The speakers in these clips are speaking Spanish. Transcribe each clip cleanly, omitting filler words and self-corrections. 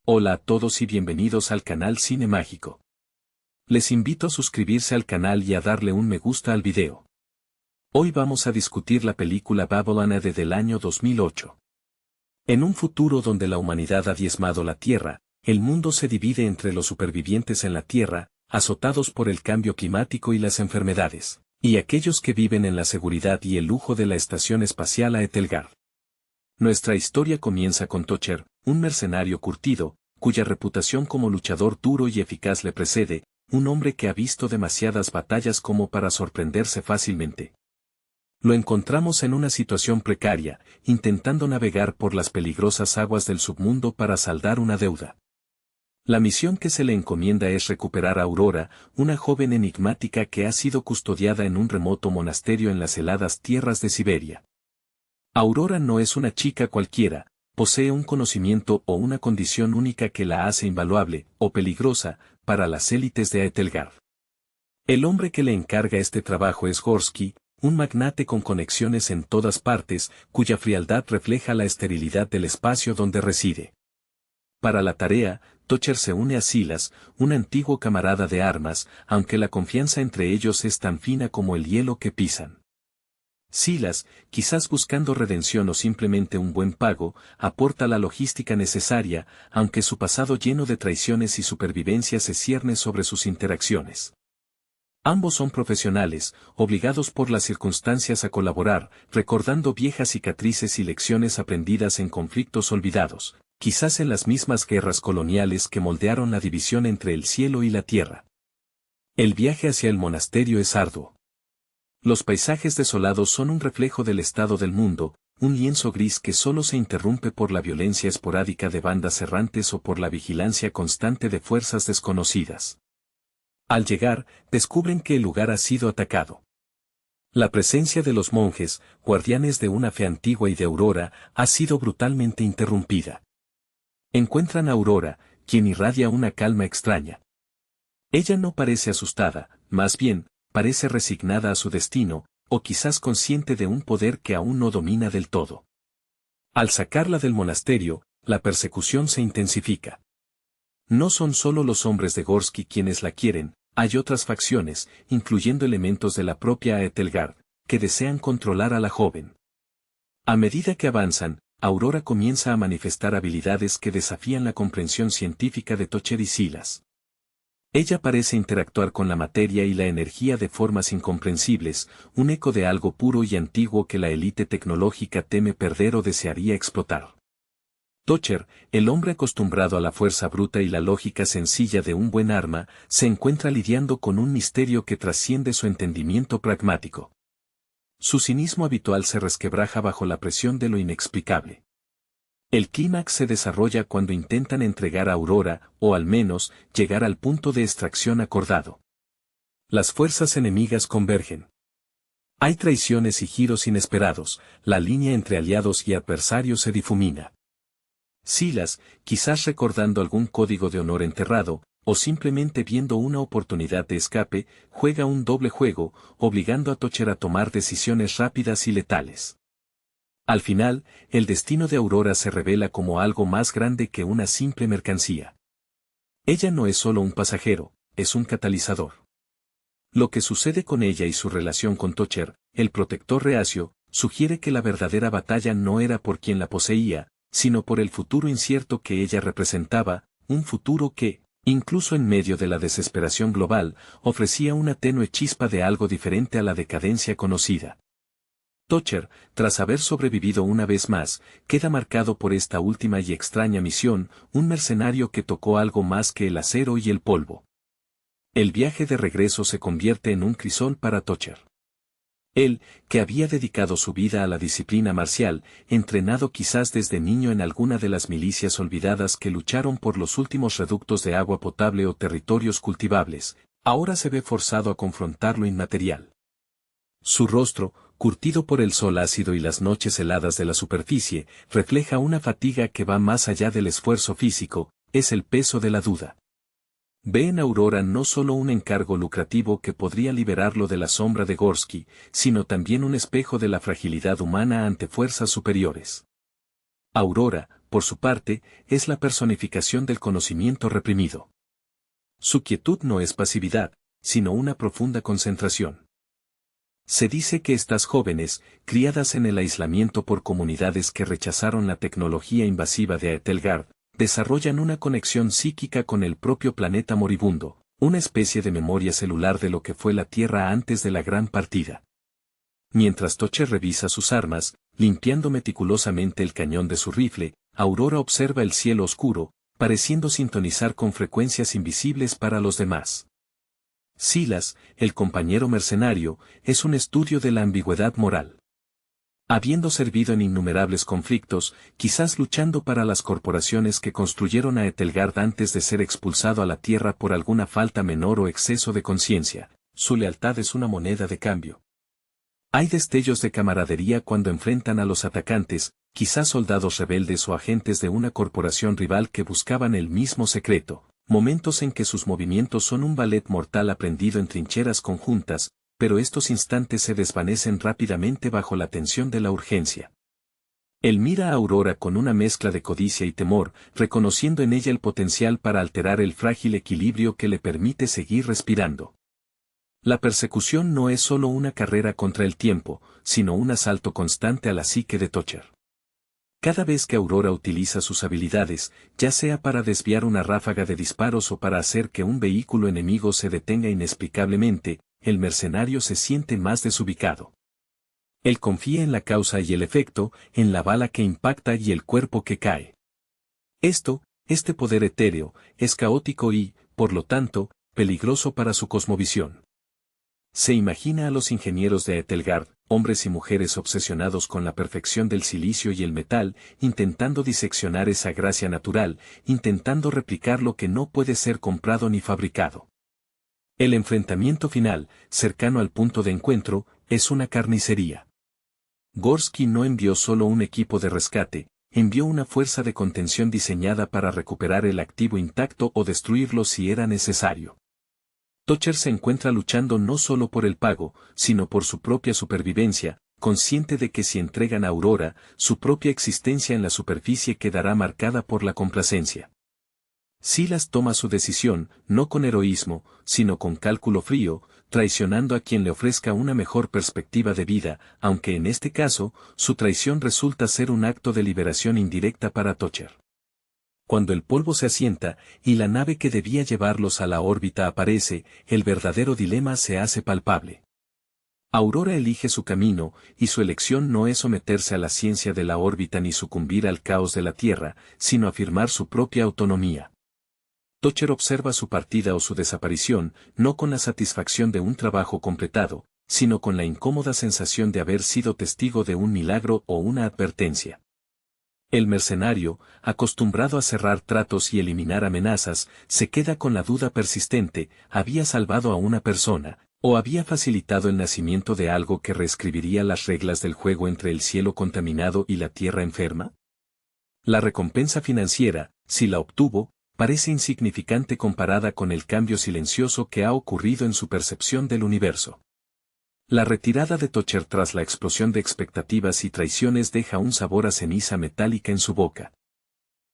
Hola a todos y bienvenidos al canal Cine Mágico. Les invito a suscribirse al canal y a darle un me gusta al video. Hoy vamos a discutir la película Babylon AD del año 2008. En un futuro donde la humanidad ha diezmado la Tierra, el mundo se divide entre los supervivientes en la Tierra, azotados por el cambio climático y las enfermedades, y aquellos que viven en la seguridad y el lujo de la estación espacial Aethelgard. Nuestra historia comienza con Tocher, un mercenario curtido, cuya reputación como luchador duro y eficaz le precede, un hombre que ha visto demasiadas batallas como para sorprenderse fácilmente. Lo encontramos en una situación precaria, intentando navegar por las peligrosas aguas del submundo para saldar una deuda. La misión que se le encomienda es recuperar a Aurora, una joven enigmática que ha sido custodiada en un remoto monasterio en las heladas tierras de Siberia. Aurora no es una chica cualquiera, posee un conocimiento o una condición única que la hace invaluable, o peligrosa, para las élites de Aethelgard. El hombre que le encarga este trabajo es Gorsky, un magnate con conexiones en todas partes, cuya frialdad refleja la esterilidad del espacio donde reside. Para la tarea, Tocher se une a Silas, un antiguo camarada de armas, aunque la confianza entre ellos es tan fina como el hielo que pisan. Silas, quizás buscando redención o simplemente un buen pago, aporta la logística necesaria, aunque su pasado lleno de traiciones y supervivencia se cierne sobre sus interacciones. Ambos son profesionales, obligados por las circunstancias a colaborar, recordando viejas cicatrices y lecciones aprendidas en conflictos olvidados, quizás en las mismas guerras coloniales que moldearon la división entre el cielo y la tierra. El viaje hacia el monasterio es arduo. Los paisajes desolados son un reflejo del estado del mundo, un lienzo gris que solo se interrumpe por la violencia esporádica de bandas errantes o por la vigilancia constante de fuerzas desconocidas. Al llegar, descubren que el lugar ha sido atacado. La presencia de los monjes, guardianes de una fe antigua y de Aurora, ha sido brutalmente interrumpida. Encuentran a Aurora, quien irradia una calma extraña. Ella no parece asustada, más bien, parece resignada a su destino, o quizás consciente de un poder que aún no domina del todo. Al sacarla del monasterio, la persecución se intensifica. No son solo los hombres de Gorsky quienes la quieren, hay otras facciones, incluyendo elementos de la propia Aethelgard, que desean controlar a la joven. A medida que avanzan, Aurora comienza a manifestar habilidades que desafían la comprensión científica de Tocher y Silas. Ella parece interactuar con la materia y la energía de formas incomprensibles, un eco de algo puro y antiguo que la élite tecnológica teme perder o desearía explotar. Tocher, el hombre acostumbrado a la fuerza bruta y la lógica sencilla de un buen arma, se encuentra lidiando con un misterio que trasciende su entendimiento pragmático. Su cinismo habitual se resquebraja bajo la presión de lo inexplicable. El clímax se desarrolla cuando intentan entregar a Aurora, o al menos, llegar al punto de extracción acordado. Las fuerzas enemigas convergen. Hay traiciones y giros inesperados, la línea entre aliados y adversarios se difumina. Silas, quizás recordando algún código de honor enterrado, o simplemente viendo una oportunidad de escape, juega un doble juego, obligando a Tocher a tomar decisiones rápidas y letales. Al final, el destino de Aurora se revela como algo más grande que una simple mercancía. Ella no es solo un pasajero, es un catalizador. Lo que sucede con ella y su relación con Tocher, el protector reacio, sugiere que la verdadera batalla no era por quien la poseía, sino por el futuro incierto que ella representaba, un futuro que, incluso en medio de la desesperación global, ofrecía una tenue chispa de algo diferente a la decadencia conocida. Tocher, tras haber sobrevivido una vez más, queda marcado por esta última y extraña misión, un mercenario que tocó algo más que el acero y el polvo. El viaje de regreso se convierte en un crisol para Tocher. Él, que había dedicado su vida a la disciplina marcial, entrenado quizás desde niño en alguna de las milicias olvidadas que lucharon por los últimos reductos de agua potable o territorios cultivables, ahora se ve forzado a confrontar lo inmaterial. Su rostro, curtido por el sol ácido y las noches heladas de la superficie, refleja una fatiga que va más allá del esfuerzo físico, es el peso de la duda. Ve en Aurora no solo un encargo lucrativo que podría liberarlo de la sombra de Gorsky, sino también un espejo de la fragilidad humana ante fuerzas superiores. Aurora, por su parte, es la personificación del conocimiento reprimido. Su quietud no es pasividad, sino una profunda concentración. Se dice que estas jóvenes, criadas en el aislamiento por comunidades que rechazaron la tecnología invasiva de Aethelgard, desarrollan una conexión psíquica con el propio planeta moribundo, una especie de memoria celular de lo que fue la Tierra antes de la gran partida. Mientras Toucher revisa sus armas, limpiando meticulosamente el cañón de su rifle, Aurora observa el cielo oscuro, pareciendo sintonizar con frecuencias invisibles para los demás. Silas, el compañero mercenario, es un estudio de la ambigüedad moral. Habiendo servido en innumerables conflictos, quizás luchando para las corporaciones que construyeron a Aethelgard antes de ser expulsado a la Tierra por alguna falta menor o exceso de conciencia, su lealtad es una moneda de cambio. Hay destellos de camaradería cuando enfrentan a los atacantes, quizás soldados rebeldes o agentes de una corporación rival que buscaban el mismo secreto, momentos en que sus movimientos son un ballet mortal aprendido en trincheras conjuntas, pero estos instantes se desvanecen rápidamente bajo la tensión de la urgencia. Él mira a Aurora con una mezcla de codicia y temor, reconociendo en ella el potencial para alterar el frágil equilibrio que le permite seguir respirando. La persecución no es solo una carrera contra el tiempo, sino un asalto constante a la psique de Toucher. Cada vez que Aurora utiliza sus habilidades, ya sea para desviar una ráfaga de disparos o para hacer que un vehículo enemigo se detenga inexplicablemente, el mercenario se siente más desubicado. Él confía en la causa y el efecto, en la bala que impacta y el cuerpo que cae. Este poder etéreo, es caótico y, por lo tanto, peligroso para su cosmovisión. Se imagina a los ingenieros de Aethelgard, hombres y mujeres obsesionados con la perfección del silicio y el metal, intentando diseccionar esa gracia natural, intentando replicar lo que no puede ser comprado ni fabricado. El enfrentamiento final, cercano al punto de encuentro, es una carnicería. Gorsky no envió solo un equipo de rescate, envió una fuerza de contención diseñada para recuperar el activo intacto o destruirlo si era necesario. Toucher se encuentra luchando no solo por el pago, sino por su propia supervivencia, consciente de que si entregan a Aurora, su propia existencia en la superficie quedará marcada por la complacencia. Silas toma su decisión, no con heroísmo, sino con cálculo frío, traicionando a quien le ofrezca una mejor perspectiva de vida, aunque en este caso, su traición resulta ser un acto de liberación indirecta para Toucher. Cuando el polvo se asienta, y la nave que debía llevarlos a la órbita aparece, el verdadero dilema se hace palpable. Aurora elige su camino, y su elección no es someterse a la ciencia de la órbita ni sucumbir al caos de la Tierra, sino afirmar su propia autonomía. Toucher observa su partida o su desaparición, no con la satisfacción de un trabajo completado, sino con la incómoda sensación de haber sido testigo de un milagro o una advertencia. El mercenario, acostumbrado a cerrar tratos y eliminar amenazas, se queda con la duda persistente, ¿había salvado a una persona, o había facilitado el nacimiento de algo que reescribiría las reglas del juego entre el cielo contaminado y la tierra enferma? La recompensa financiera, si la obtuvo, parece insignificante comparada con el cambio silencioso que ha ocurrido en su percepción del universo. La retirada de Toucher tras la explosión de expectativas y traiciones deja un sabor a ceniza metálica en su boca.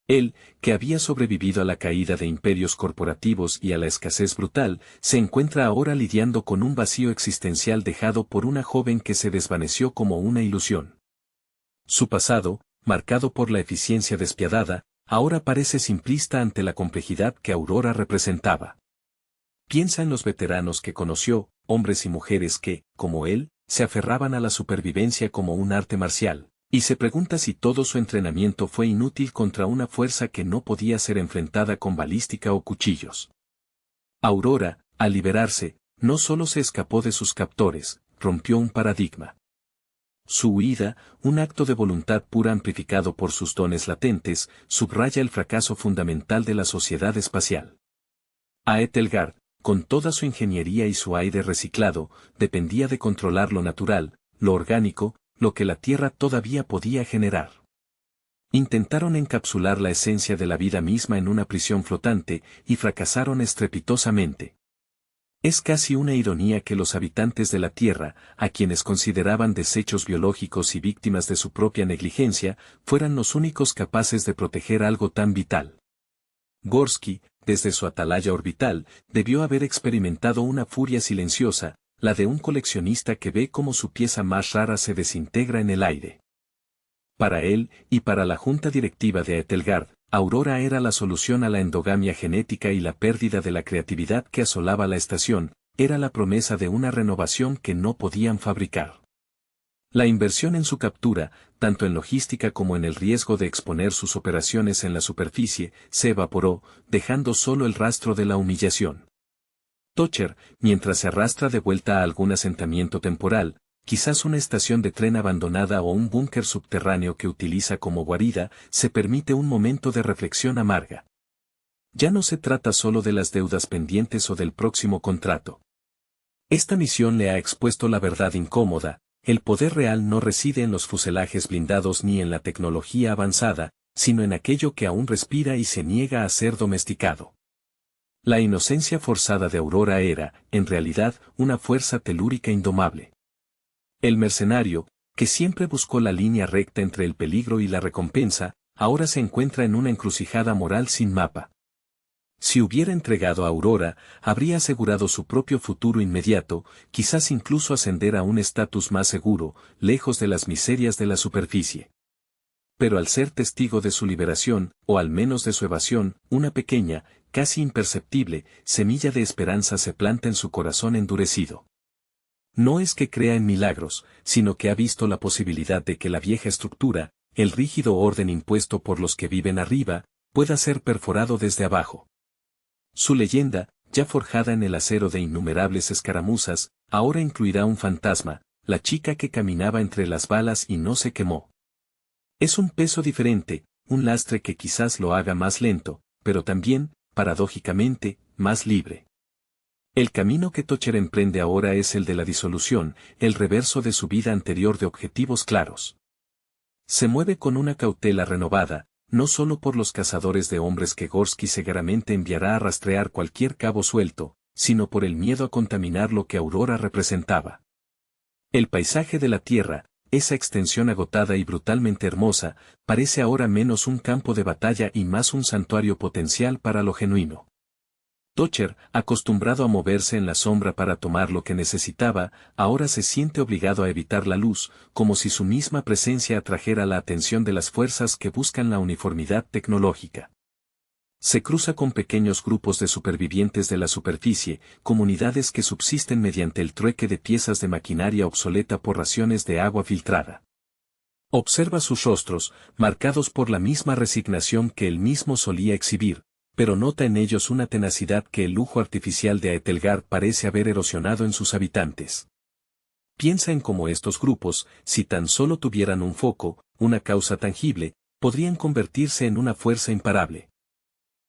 Él, que había sobrevivido a la caída de imperios corporativos y a la escasez brutal, se encuentra ahora lidiando con un vacío existencial dejado por una joven que se desvaneció como una ilusión. Su pasado, marcado por la eficiencia despiadada, ahora parece simplista ante la complejidad que Aurora representaba. Piensa en los veteranos que conoció, hombres y mujeres que, como él, se aferraban a la supervivencia como un arte marcial, y se pregunta si todo su entrenamiento fue inútil contra una fuerza que no podía ser enfrentada con balística o cuchillos. Aurora, al liberarse, no solo se escapó de sus captores, rompió un paradigma. Su huida, un acto de voluntad pura amplificado por sus dones latentes, subraya el fracaso fundamental de la sociedad espacial. Aethelgard, con toda su ingeniería y su aire reciclado, dependía de controlar lo natural, lo orgánico, lo que la Tierra todavía podía generar. Intentaron encapsular la esencia de la vida misma en una prisión flotante, y fracasaron estrepitosamente. Es casi una ironía que los habitantes de la Tierra, a quienes consideraban desechos biológicos y víctimas de su propia negligencia, fueran los únicos capaces de proteger algo tan vital. Gorsky, desde su atalaya orbital, debió haber experimentado una furia silenciosa, la de un coleccionista que ve cómo su pieza más rara se desintegra en el aire. Para él, y para la junta directiva de Etelgard, Aurora era la solución a la endogamia genética y la pérdida de la creatividad que asolaba la estación, era la promesa de una renovación que no podían fabricar. La inversión en su captura, tanto en logística como en el riesgo de exponer sus operaciones en la superficie, se evaporó, dejando solo el rastro de la humillación. Tocher, mientras se arrastra de vuelta a algún asentamiento temporal, quizás una estación de tren abandonada o un búnker subterráneo que utiliza como guarida, se permite un momento de reflexión amarga. Ya no se trata solo de las deudas pendientes o del próximo contrato. Esta misión le ha expuesto la verdad incómoda: el poder real no reside en los fuselajes blindados ni en la tecnología avanzada, sino en aquello que aún respira y se niega a ser domesticado. La inocencia forzada de Aurora era, en realidad, una fuerza telúrica indomable. El mercenario, que siempre buscó la línea recta entre el peligro y la recompensa, ahora se encuentra en una encrucijada moral sin mapa. Si hubiera entregado a Aurora, habría asegurado su propio futuro inmediato, quizás incluso ascender a un estatus más seguro, lejos de las miserias de la superficie. Pero al ser testigo de su liberación, o al menos de su evasión, una pequeña, casi imperceptible, semilla de esperanza se planta en su corazón endurecido. No es que crea en milagros, sino que ha visto la posibilidad de que la vieja estructura, el rígido orden impuesto por los que viven arriba, pueda ser perforado desde abajo. Su leyenda, ya forjada en el acero de innumerables escaramuzas, ahora incluirá un fantasma, la chica que caminaba entre las balas y no se quemó. Es un peso diferente, un lastre que quizás lo haga más lento, pero también, paradójicamente, más libre. El camino que Tocher emprende ahora es el de la disolución, el reverso de su vida anterior de objetivos claros. Se mueve con una cautela renovada, no solo por los cazadores de hombres que Gorsky seguramente enviará a rastrear cualquier cabo suelto, sino por el miedo a contaminar lo que Aurora representaba. El paisaje de la Tierra, esa extensión agotada y brutalmente hermosa, parece ahora menos un campo de batalla y más un santuario potencial para lo genuino. Tocher, acostumbrado a moverse en la sombra para tomar lo que necesitaba, ahora se siente obligado a evitar la luz, como si su misma presencia atrajera la atención de las fuerzas que buscan la uniformidad tecnológica. Se cruza con pequeños grupos de supervivientes de la superficie, comunidades que subsisten mediante el trueque de piezas de maquinaria obsoleta por raciones de agua filtrada. Observa sus rostros, marcados por la misma resignación que él mismo solía exhibir, pero nota en ellos una tenacidad que el lujo artificial de Etelgard parece haber erosionado en sus habitantes. Piensa en cómo estos grupos, si tan solo tuvieran un foco, una causa tangible, podrían convertirse en una fuerza imparable.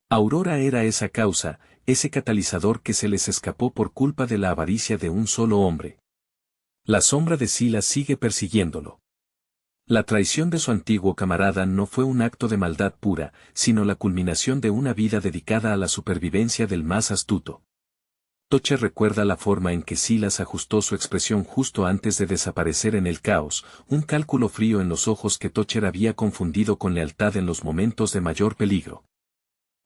Aurora era esa causa, ese catalizador que se les escapó por culpa de la avaricia de un solo hombre. La sombra de Silas sigue persiguiéndolo. La traición de su antiguo camarada no fue un acto de maldad pura, sino la culminación de una vida dedicada a la supervivencia del más astuto. Tocher recuerda la forma en que Silas ajustó su expresión justo antes de desaparecer en el caos, un cálculo frío en los ojos que Tocher había confundido con lealtad en los momentos de mayor peligro.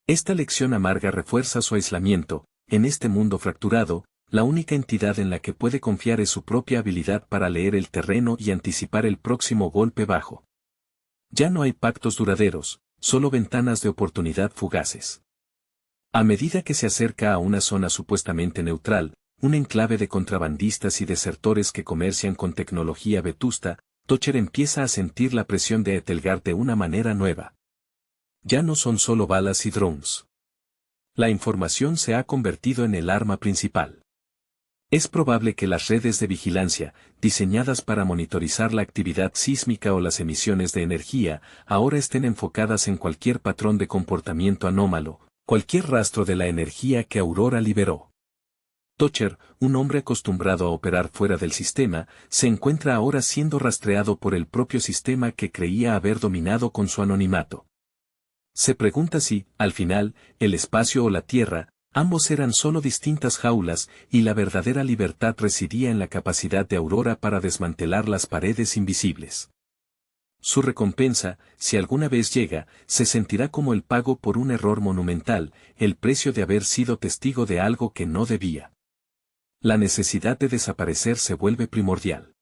Esta lección amarga refuerza su aislamiento. En este mundo fracturado, la única entidad en la que puede confiar es su propia habilidad para leer el terreno y anticipar el próximo golpe bajo. Ya no hay pactos duraderos, solo ventanas de oportunidad fugaces. A medida que se acerca a una zona supuestamente neutral, un enclave de contrabandistas y desertores que comercian con tecnología vetusta, Tocher empieza a sentir la presión de Etelgard de una manera nueva. Ya no son solo balas y drones. La información se ha convertido en el arma principal. Es probable que las redes de vigilancia, diseñadas para monitorizar la actividad sísmica o las emisiones de energía, ahora estén enfocadas en cualquier patrón de comportamiento anómalo, cualquier rastro de la energía que Aurora liberó. Tocher, un hombre acostumbrado a operar fuera del sistema, se encuentra ahora siendo rastreado por el propio sistema que creía haber dominado con su anonimato. Se pregunta si, al final, el espacio o la Tierra, Ambos eran solo distintas jaulas, y la verdadera libertad residía en la capacidad de Aurora para desmantelar las paredes invisibles. Su recompensa, si alguna vez llega, se sentirá como el pago por un error monumental, el precio de haber sido testigo de algo que no debía. La necesidad de desaparecer se vuelve primordial.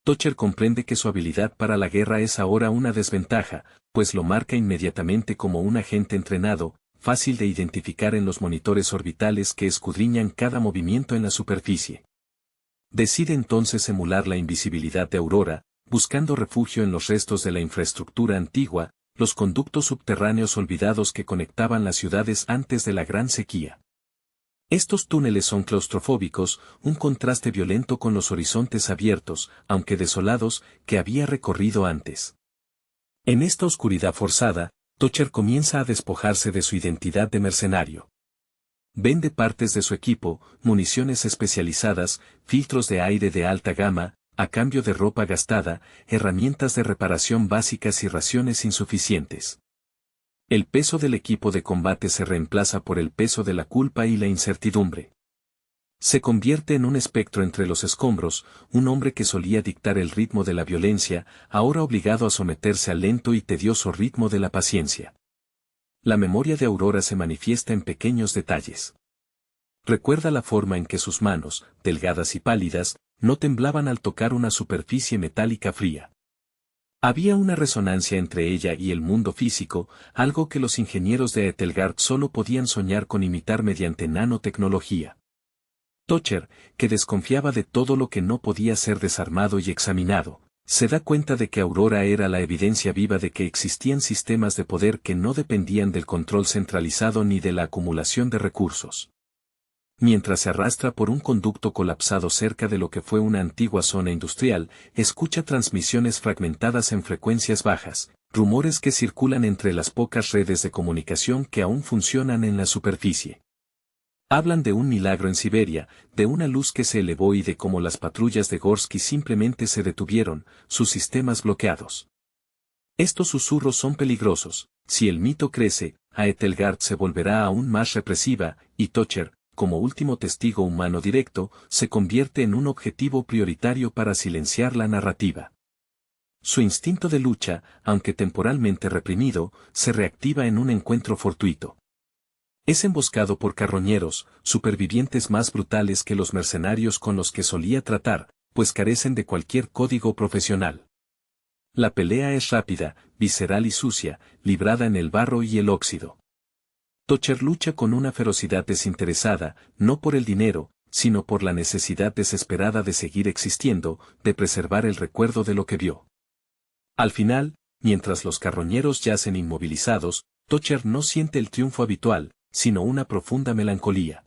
Toucher comprende que su habilidad para la guerra es ahora una desventaja, pues lo marca inmediatamente como un agente entrenado, fácil de identificar en los monitores orbitales que escudriñan cada movimiento en la superficie. Decide entonces emular la invisibilidad de Aurora, buscando refugio en los restos de la infraestructura antigua, los conductos subterráneos olvidados que conectaban las ciudades antes de la gran sequía. Estos túneles son claustrofóbicos, un contraste violento con los horizontes abiertos, aunque desolados, que había recorrido antes. En esta oscuridad forzada, Toucher comienza a despojarse de su identidad de mercenario. Vende partes de su equipo, municiones especializadas, filtros de aire de alta gama, a cambio de ropa gastada, herramientas de reparación básicas y raciones insuficientes. El peso del equipo de combate se reemplaza por el peso de la culpa y la incertidumbre. Se convierte en un espectro entre los escombros, un hombre que solía dictar el ritmo de la violencia, ahora obligado a someterse al lento y tedioso ritmo de la paciencia. La memoria de Aurora se manifiesta en pequeños detalles. Recuerda la forma en que sus manos, delgadas y pálidas, no temblaban al tocar una superficie metálica fría. Había una resonancia entre ella y el mundo físico, algo que los ingenieros de Etelgard solo podían soñar con imitar mediante nanotecnología. Toucher, que desconfiaba de todo lo que no podía ser desarmado y examinado, se da cuenta de que Aurora era la evidencia viva de que existían sistemas de poder que no dependían del control centralizado ni de la acumulación de recursos. Mientras se arrastra por un conducto colapsado cerca de lo que fue una antigua zona industrial, escucha transmisiones fragmentadas en frecuencias bajas, rumores que circulan entre las pocas redes de comunicación que aún funcionan en la superficie. Hablan de un milagro en Siberia, de una luz que se elevó y de cómo las patrullas de Gorsky simplemente se detuvieron, sus sistemas bloqueados. Estos susurros son peligrosos. Si el mito crece, Etelgard se volverá aún más represiva, y Toucher, como último testigo humano directo, se convierte en un objetivo prioritario para silenciar la narrativa. Su instinto de lucha, aunque temporalmente reprimido, se reactiva en un encuentro fortuito. Es emboscado por carroñeros, supervivientes más brutales que los mercenarios con los que solía tratar, pues carecen de cualquier código profesional. La pelea es rápida, visceral y sucia, librada en el barro y el óxido. Toucher lucha con una ferocidad desinteresada, no por el dinero, sino por la necesidad desesperada de seguir existiendo, de preservar el recuerdo de lo que vio. Al final, mientras los carroñeros yacen inmovilizados, Toucher no siente el triunfo habitual, sino una profunda melancolía.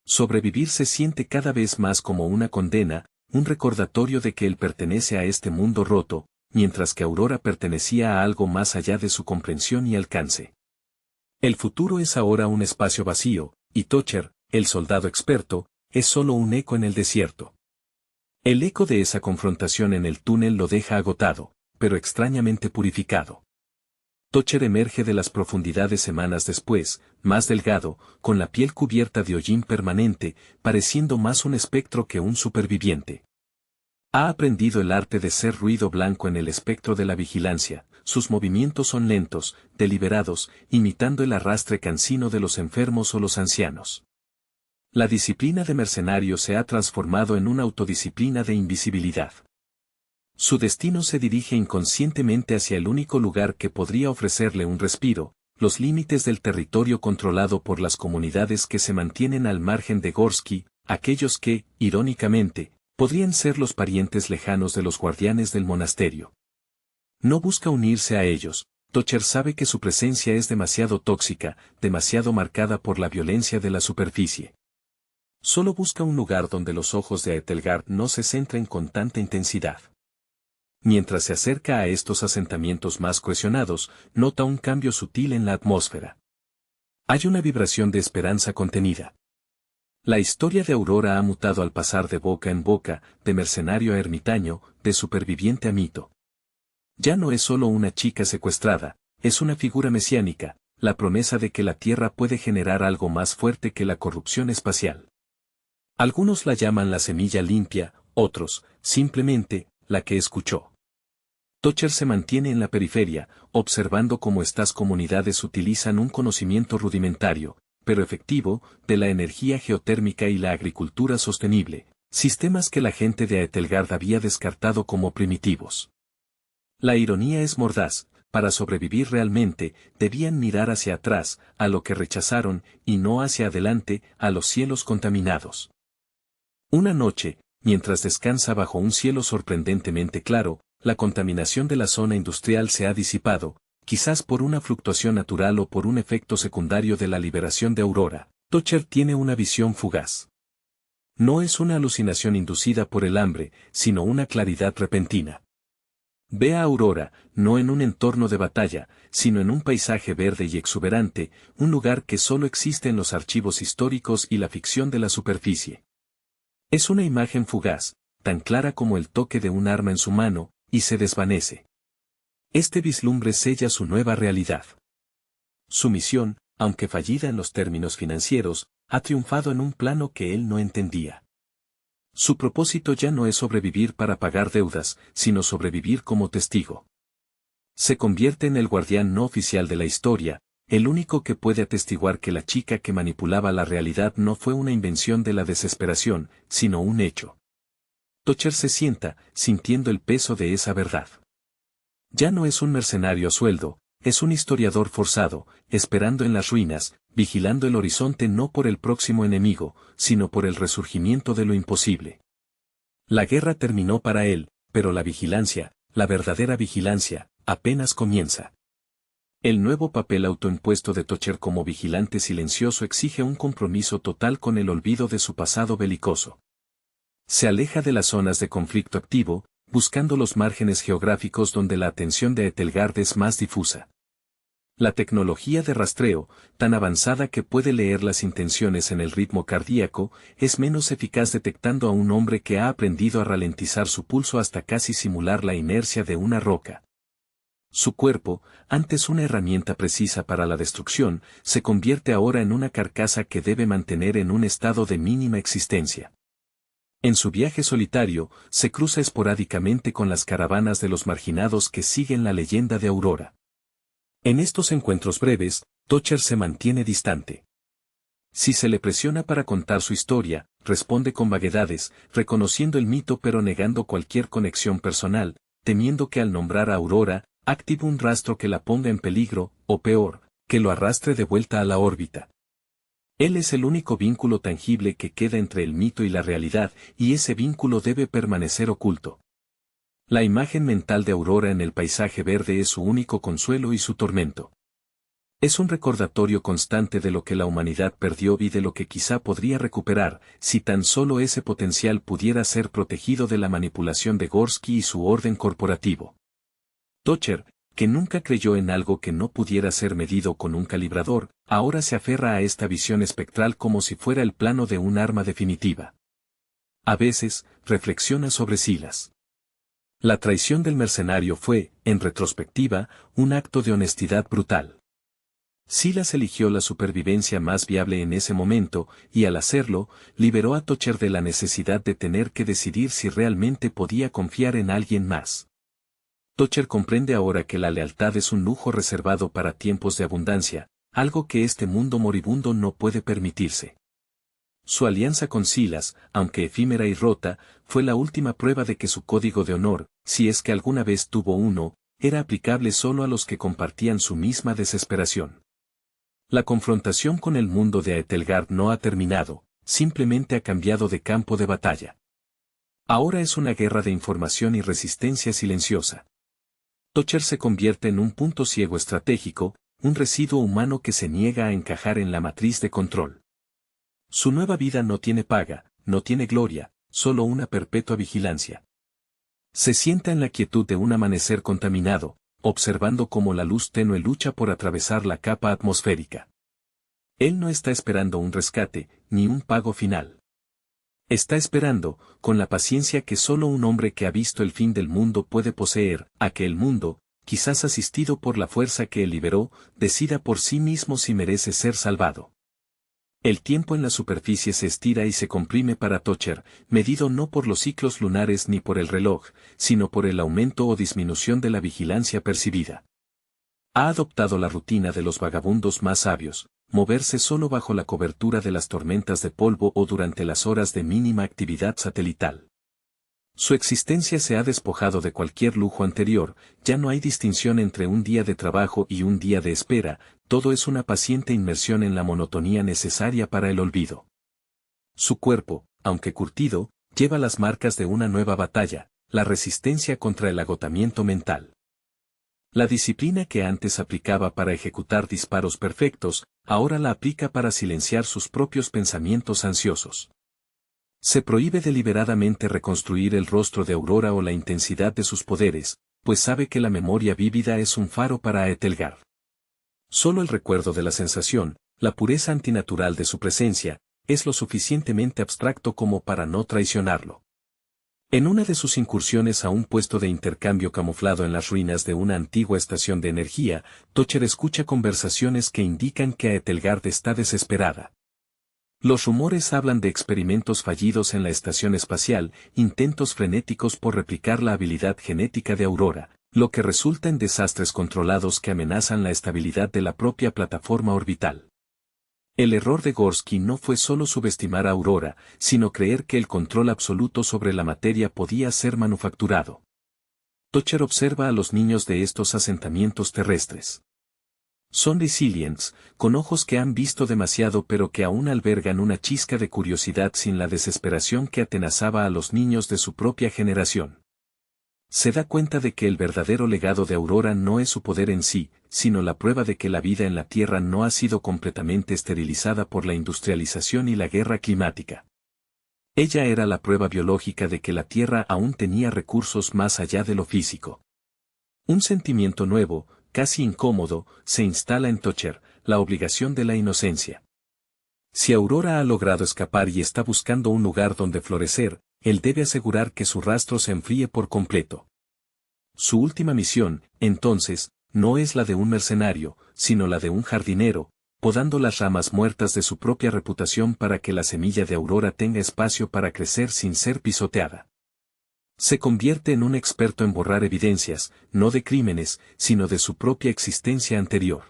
Sobrevivir se siente cada vez más como una condena, un recordatorio de que él pertenece a este mundo roto, mientras que Aurora pertenecía a algo más allá de su comprensión y alcance. El futuro es ahora un espacio vacío, y Toucher, el soldado experto, es solo un eco en el desierto. El eco de esa confrontación en el túnel lo deja agotado, pero extrañamente purificado. Toucher emerge de las profundidades semanas después, más delgado, con la piel cubierta de hollín permanente, pareciendo más un espectro que un superviviente. Ha aprendido el arte de ser ruido blanco en el espectro de la vigilancia. Sus movimientos son lentos, deliberados, imitando el arrastre cansino de los enfermos o los ancianos. La disciplina de mercenario se ha transformado en una autodisciplina de invisibilidad. Su destino se dirige inconscientemente hacia el único lugar que podría ofrecerle un respiro, los límites del territorio controlado por las comunidades que se mantienen al margen de Gorsky, aquellos que, irónicamente, podrían ser los parientes lejanos de los guardianes del monasterio. No busca unirse a ellos. Toucher sabe que su presencia es demasiado tóxica, demasiado marcada por la violencia de la superficie. Solo busca un lugar donde los ojos de Etelgard no se centren con tanta intensidad. Mientras se acerca a estos asentamientos más cohesionados, nota un cambio sutil en la atmósfera. Hay una vibración de esperanza contenida. La historia de Aurora ha mutado al pasar de boca en boca, de mercenario a ermitaño, de superviviente a mito. Ya no es solo una chica secuestrada, es una figura mesiánica, la promesa de que la Tierra puede generar algo más fuerte que la corrupción espacial. Algunos la llaman la semilla limpia, otros, simplemente, la que escuchó. Tocher se mantiene en la periferia, observando cómo estas comunidades utilizan un conocimiento rudimentario, pero efectivo, de la energía geotérmica y la agricultura sostenible, sistemas que la gente de Aetelgard había descartado como primitivos. La ironía es mordaz. Para sobrevivir realmente, debían mirar hacia atrás, a lo que rechazaron, y no hacia adelante, a los cielos contaminados. Una noche, mientras descansa bajo un cielo sorprendentemente claro, la contaminación de la zona industrial se ha disipado, quizás por una fluctuación natural o por un efecto secundario de la liberación de Aurora. Tocher tiene una visión fugaz. No es una alucinación inducida por el hambre, sino una claridad repentina. Ve a Aurora, no en un entorno de batalla, sino en un paisaje verde y exuberante, un lugar que solo existe en los archivos históricos y la ficción de la superficie. Es una imagen fugaz, tan clara como el toque de un arma en su mano, y se desvanece. Este vislumbre sella su nueva realidad. Su misión, aunque fallida en los términos financieros, ha triunfado en un plano que él no entendía. Su propósito ya no es sobrevivir para pagar deudas, sino sobrevivir como testigo. Se convierte en el guardián no oficial de la historia, el único que puede atestiguar que la chica que manipulaba la realidad no fue una invención de la desesperación, sino un hecho. Tocher se sienta, sintiendo el peso de esa verdad. Ya no es un mercenario a sueldo, es un historiador forzado, esperando en las ruinas, vigilando el horizonte no por el próximo enemigo, sino por el resurgimiento de lo imposible. La guerra terminó para él, pero la vigilancia, la verdadera vigilancia, apenas comienza. El nuevo papel autoimpuesto de Tocher como vigilante silencioso exige un compromiso total con el olvido de su pasado belicoso. Se aleja de las zonas de conflicto activo, buscando los márgenes geográficos donde la atención de Aetelgard es más difusa. La tecnología de rastreo, tan avanzada que puede leer las intenciones en el ritmo cardíaco, es menos eficaz detectando a un hombre que ha aprendido a ralentizar su pulso hasta casi simular la inercia de una roca. Su cuerpo, antes una herramienta precisa para la destrucción, se convierte ahora en una carcasa que debe mantener en un estado de mínima existencia. En su viaje solitario, se cruza esporádicamente con las caravanas de los marginados que siguen la leyenda de Aurora. En estos encuentros breves, Tocher se mantiene distante. Si se le presiona para contar su historia, responde con vaguedades, reconociendo el mito pero negando cualquier conexión personal, temiendo que al nombrar a Aurora, active un rastro que la ponga en peligro, o peor, que lo arrastre de vuelta a la órbita. Él es el único vínculo tangible que queda entre el mito y la realidad, y ese vínculo debe permanecer oculto. La imagen mental de Aurora en el paisaje verde es su único consuelo y su tormento. Es un recordatorio constante de lo que la humanidad perdió y de lo que quizá podría recuperar, si tan solo ese potencial pudiera ser protegido de la manipulación de Gorsky y su orden corporativo. Tocher, que nunca creyó en algo que no pudiera ser medido con un calibrador, ahora se aferra a esta visión espectral como si fuera el plano de un arma definitiva. A veces, reflexiona sobre Silas. La traición del mercenario fue, en retrospectiva, un acto de honestidad brutal. Silas eligió la supervivencia más viable en ese momento, y al hacerlo, liberó a Tocher de la necesidad de tener que decidir si realmente podía confiar en alguien más. Tocher comprende ahora que la lealtad es un lujo reservado para tiempos de abundancia, algo que este mundo moribundo no puede permitirse. Su alianza con Silas, aunque efímera y rota, fue la última prueba de que su código de honor, si es que alguna vez tuvo uno, era aplicable solo a los que compartían su misma desesperación. La confrontación con el mundo de Aetelgard no ha terminado, simplemente ha cambiado de campo de batalla. Ahora es una guerra de información y resistencia silenciosa. Tocher se convierte en un punto ciego estratégico, un residuo humano que se niega a encajar en la matriz de control. Su nueva vida no tiene paga, no tiene gloria, solo una perpetua vigilancia. Se sienta en la quietud de un amanecer contaminado, observando cómo la luz tenue lucha por atravesar la capa atmosférica. Él no está esperando un rescate, ni un pago final. Está esperando, con la paciencia que solo un hombre que ha visto el fin del mundo puede poseer, a que el mundo, quizás asistido por la fuerza que él liberó, decida por sí mismo si merece ser salvado. El tiempo en la superficie se estira y se comprime para Toucher, medido no por los ciclos lunares ni por el reloj, sino por el aumento o disminución de la vigilancia percibida. Ha adoptado la rutina de los vagabundos más sabios, moverse solo bajo la cobertura de las tormentas de polvo o durante las horas de mínima actividad satelital. Su existencia se ha despojado de cualquier lujo anterior, ya no hay distinción entre un día de trabajo y un día de espera, todo es una paciente inmersión en la monotonía necesaria para el olvido. Su cuerpo, aunque curtido, lleva las marcas de una nueva batalla, la resistencia contra el agotamiento mental. La disciplina que antes aplicaba para ejecutar disparos perfectos, ahora la aplica para silenciar sus propios pensamientos ansiosos. Se prohíbe deliberadamente reconstruir el rostro de Aurora o la intensidad de sus poderes, pues sabe que la memoria vívida es un faro para Aethelgard. Solo el recuerdo de la sensación, la pureza antinatural de su presencia, es lo suficientemente abstracto como para no traicionarlo. En una de sus incursiones a un puesto de intercambio camuflado en las ruinas de una antigua estación de energía, Toucher escucha conversaciones que indican que Aethelgard está desesperada. Los rumores hablan de experimentos fallidos en la estación espacial, intentos frenéticos por replicar la habilidad genética de Aurora, lo que resulta en desastres controlados que amenazan la estabilidad de la propia plataforma orbital. El error de Gorsky no fue solo subestimar a Aurora, sino creer que el control absoluto sobre la materia podía ser manufacturado. Toucher observa a los niños de estos asentamientos terrestres. Son resilients, con ojos que han visto demasiado pero que aún albergan una chisca de curiosidad sin la desesperación que atenazaba a los niños de su propia generación. Se da cuenta de que el verdadero legado de Aurora no es su poder en sí, sino la prueba de que la vida en la Tierra no ha sido completamente esterilizada por la industrialización y la guerra climática. Ella era la prueba biológica de que la Tierra aún tenía recursos más allá de lo físico. Un sentimiento nuevo, casi incómodo, se instala en Toucher, la obligación de la inocencia. Si Aurora ha logrado escapar y está buscando un lugar donde florecer, él debe asegurar que su rastro se enfríe por completo. Su última misión, entonces, no es la de un mercenario, sino la de un jardinero, podando las ramas muertas de su propia reputación para que la semilla de Aurora tenga espacio para crecer sin ser pisoteada. Se convierte en un experto en borrar evidencias, no de crímenes, sino de su propia existencia anterior.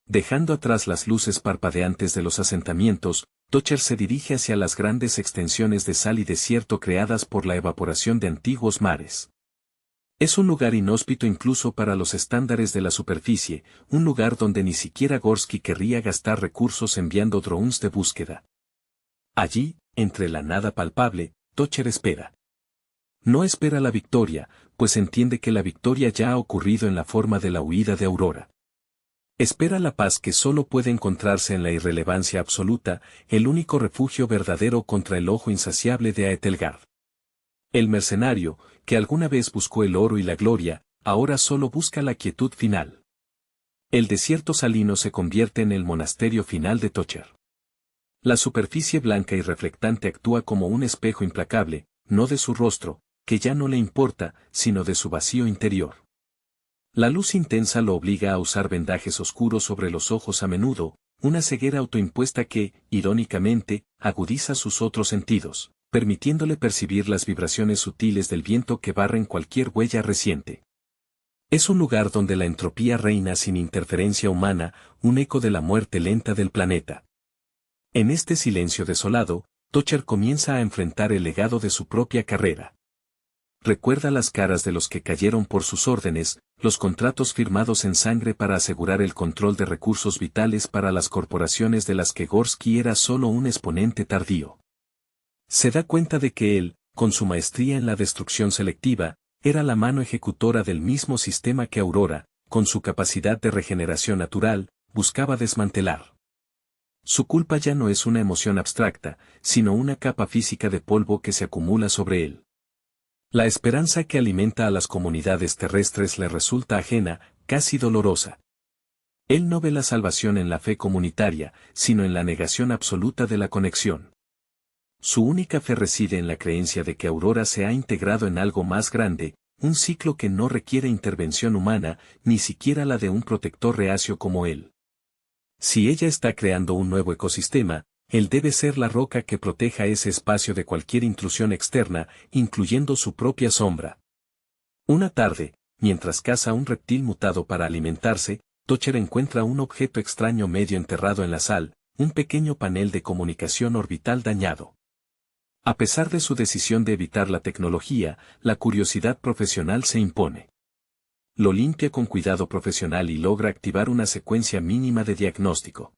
Dejando atrás las luces parpadeantes de los asentamientos, Toucher se dirige hacia las grandes extensiones de sal y desierto creadas por la evaporación de antiguos mares. Es un lugar inhóspito incluso para los estándares de la superficie, un lugar donde ni siquiera Gorsky querría gastar recursos enviando drones de búsqueda. Allí, entre la nada palpable, Toucher espera. No espera la victoria, pues entiende que la victoria ya ha ocurrido en la forma de la huida de Aurora. Espera la paz que solo puede encontrarse en la irrelevancia absoluta, el único refugio verdadero contra el ojo insaciable de Aethelgard. El mercenario, que alguna vez buscó el oro y la gloria, ahora solo busca la quietud final. El desierto salino se convierte en el monasterio final de Toucher. La superficie blanca y reflectante actúa como un espejo implacable, no de su rostro, que ya no le importa, sino de su vacío interior. La luz intensa lo obliga a usar vendajes oscuros sobre los ojos a menudo, una ceguera autoimpuesta que, irónicamente, agudiza sus otros sentidos, permitiéndole percibir las vibraciones sutiles del viento que barren cualquier huella reciente. Es un lugar donde la entropía reina sin interferencia humana, un eco de la muerte lenta del planeta. En este silencio desolado, Toucher comienza a enfrentar el legado de su propia carrera. Recuerda las caras de los que cayeron por sus órdenes, los contratos firmados en sangre para asegurar el control de recursos vitales para las corporaciones de las que Gorsky era solo un exponente tardío. Se da cuenta de que él, con su maestría en la destrucción selectiva, era la mano ejecutora del mismo sistema que Aurora, con su capacidad de regeneración natural, buscaba desmantelar. Su culpa ya no es una emoción abstracta, sino una capa física de polvo que se acumula sobre él. La esperanza que alimenta a las comunidades terrestres le resulta ajena, casi dolorosa. Él no ve la salvación en la fe comunitaria, sino en la negación absoluta de la conexión. Su única fe reside en la creencia de que Aurora se ha integrado en algo más grande, un ciclo que no requiere intervención humana, ni siquiera la de un protector reacio como él. Si ella está creando un nuevo ecosistema, él debe ser la roca que proteja ese espacio de cualquier intrusión externa, incluyendo su propia sombra. Una tarde, mientras caza un reptil mutado para alimentarse, Thocher encuentra un objeto extraño medio enterrado en la sal, un pequeño panel de comunicación orbital dañado. A pesar de su decisión de evitar la tecnología, la curiosidad profesional se impone. Lo limpia con cuidado profesional y logra activar una secuencia mínima de diagnóstico.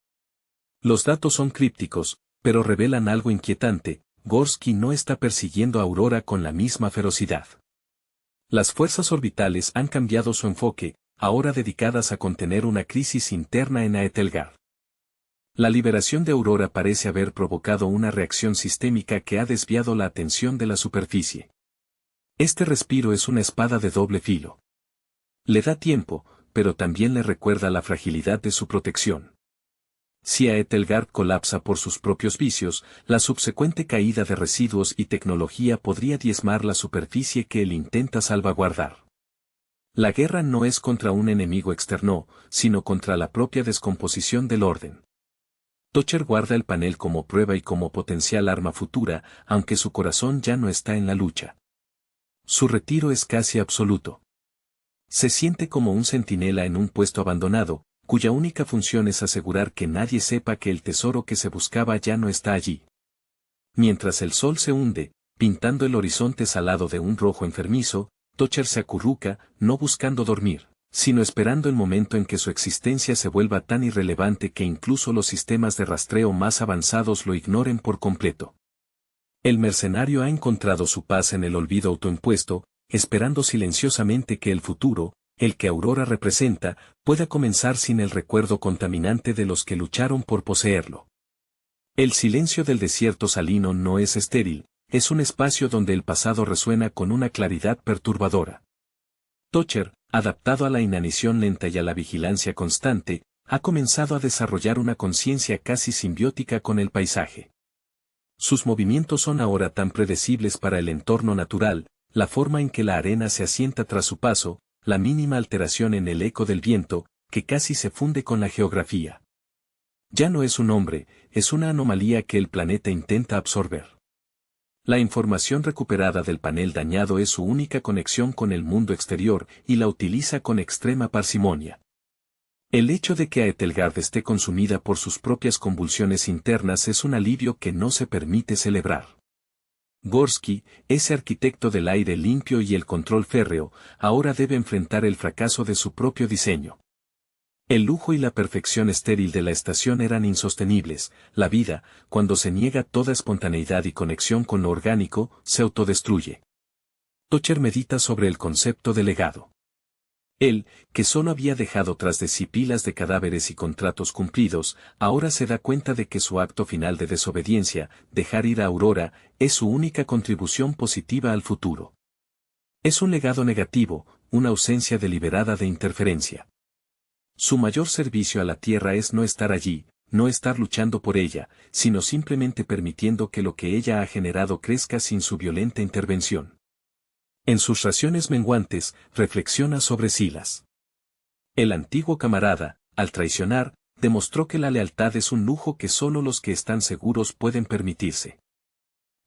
Los datos son crípticos, pero revelan algo inquietante: Gorsky no está persiguiendo a Aurora con la misma ferocidad. Las fuerzas orbitales han cambiado su enfoque, ahora dedicadas a contener una crisis interna en Aethelgard. La liberación de Aurora parece haber provocado una reacción sistémica que ha desviado la atención de la superficie. Este respiro es una espada de doble filo. Le da tiempo, pero también le recuerda la fragilidad de su protección. Si Aethelgard colapsa por sus propios vicios, la subsecuente caída de residuos y tecnología podría diezmar la superficie que él intenta salvaguardar. La guerra no es contra un enemigo externo, sino contra la propia descomposición del orden. Thocher guarda el panel como prueba y como potencial arma futura, aunque su corazón ya no está en la lucha. Su retiro es casi absoluto. Se siente como un centinela en un puesto abandonado, cuya única función es asegurar que nadie sepa que el tesoro que se buscaba ya no está allí. Mientras el sol se hunde, pintando el horizonte salado de un rojo enfermizo, Thocher se acurruca, no buscando dormir, sino esperando el momento en que su existencia se vuelva tan irrelevante que incluso los sistemas de rastreo más avanzados lo ignoren por completo. El mercenario ha encontrado su paz en el olvido autoimpuesto, esperando silenciosamente que el futuro, el que Aurora representa, pueda comenzar sin el recuerdo contaminante de los que lucharon por poseerlo. El silencio del desierto salino no es estéril, es un espacio donde el pasado resuena con una claridad perturbadora. Thocher, adaptado a la inanición lenta y a la vigilancia constante, ha comenzado a desarrollar una conciencia casi simbiótica con el paisaje. Sus movimientos son ahora tan predecibles para el entorno natural, la forma en que la arena se asienta tras su paso, la mínima alteración en el eco del viento, que casi se funde con la geografía. Ya no es un hombre, es una anomalía que el planeta intenta absorber. La información recuperada del panel dañado es su única conexión con el mundo exterior y la utiliza con extrema parsimonia. El hecho de que Aethelgard esté consumida por sus propias convulsiones internas es un alivio que no se permite celebrar. Gorsky, ese arquitecto del aire limpio y el control férreo, ahora debe enfrentar el fracaso de su propio diseño. El lujo y la perfección estéril de la estación eran insostenibles. La vida, cuando se niega toda espontaneidad y conexión con lo orgánico, se autodestruye. Thocher medita sobre el concepto de legado. Él, que solo había dejado tras de sí pilas de cadáveres y contratos cumplidos, ahora se da cuenta de que su acto final de desobediencia, dejar ir a Aurora, es su única contribución positiva al futuro. Es un legado negativo, una ausencia deliberada de interferencia. Su mayor servicio a la Tierra es no estar allí, no estar luchando por ella, sino simplemente permitiendo que lo que ella ha generado crezca sin su violenta intervención. En sus raciones menguantes, reflexiona sobre Silas. El antiguo camarada, al traicionar, demostró que la lealtad es un lujo que solo los que están seguros pueden permitirse.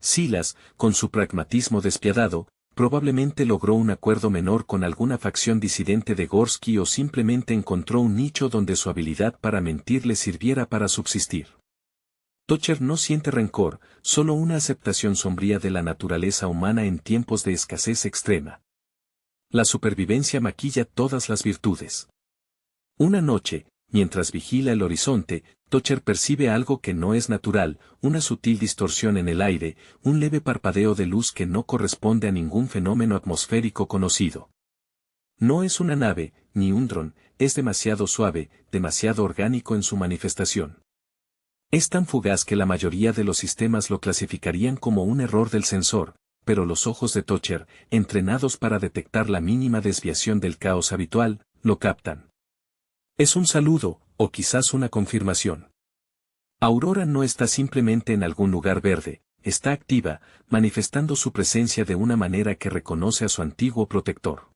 Silas, con su pragmatismo despiadado, probablemente logró un acuerdo menor con alguna facción disidente de Gorsky o simplemente encontró un nicho donde su habilidad para mentir le sirviera para subsistir. Thocher no siente rencor, solo una aceptación sombría de la naturaleza humana en tiempos de escasez extrema. La supervivencia maquilla todas las virtudes. Una noche, mientras vigila el horizonte, Thocher percibe algo que no es natural, una sutil distorsión en el aire, un leve parpadeo de luz que no corresponde a ningún fenómeno atmosférico conocido. No es una nave, ni un dron, es demasiado suave, demasiado orgánico en su manifestación. Es tan fugaz que la mayoría de los sistemas lo clasificarían como un error del sensor, pero los ojos de Thocher, entrenados para detectar la mínima desviación del caos habitual, lo captan. Es un saludo, o quizás una confirmación. Aurora no está simplemente en algún lugar verde, está activa, manifestando su presencia de una manera que reconoce a su antiguo protector.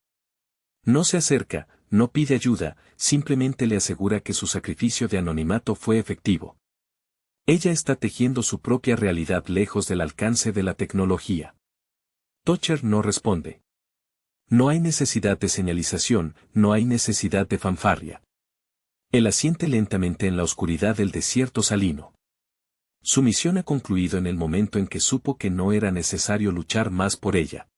No se acerca, no pide ayuda, simplemente le asegura que su sacrificio de anonimato fue efectivo. Ella está tejiendo su propia realidad lejos del alcance de la tecnología. Toucher no responde. No hay necesidad de señalización, no hay necesidad de fanfarria. Él asiente lentamente en la oscuridad del desierto salino. Su misión ha concluido en el momento en que supo que no era necesario luchar más por ella.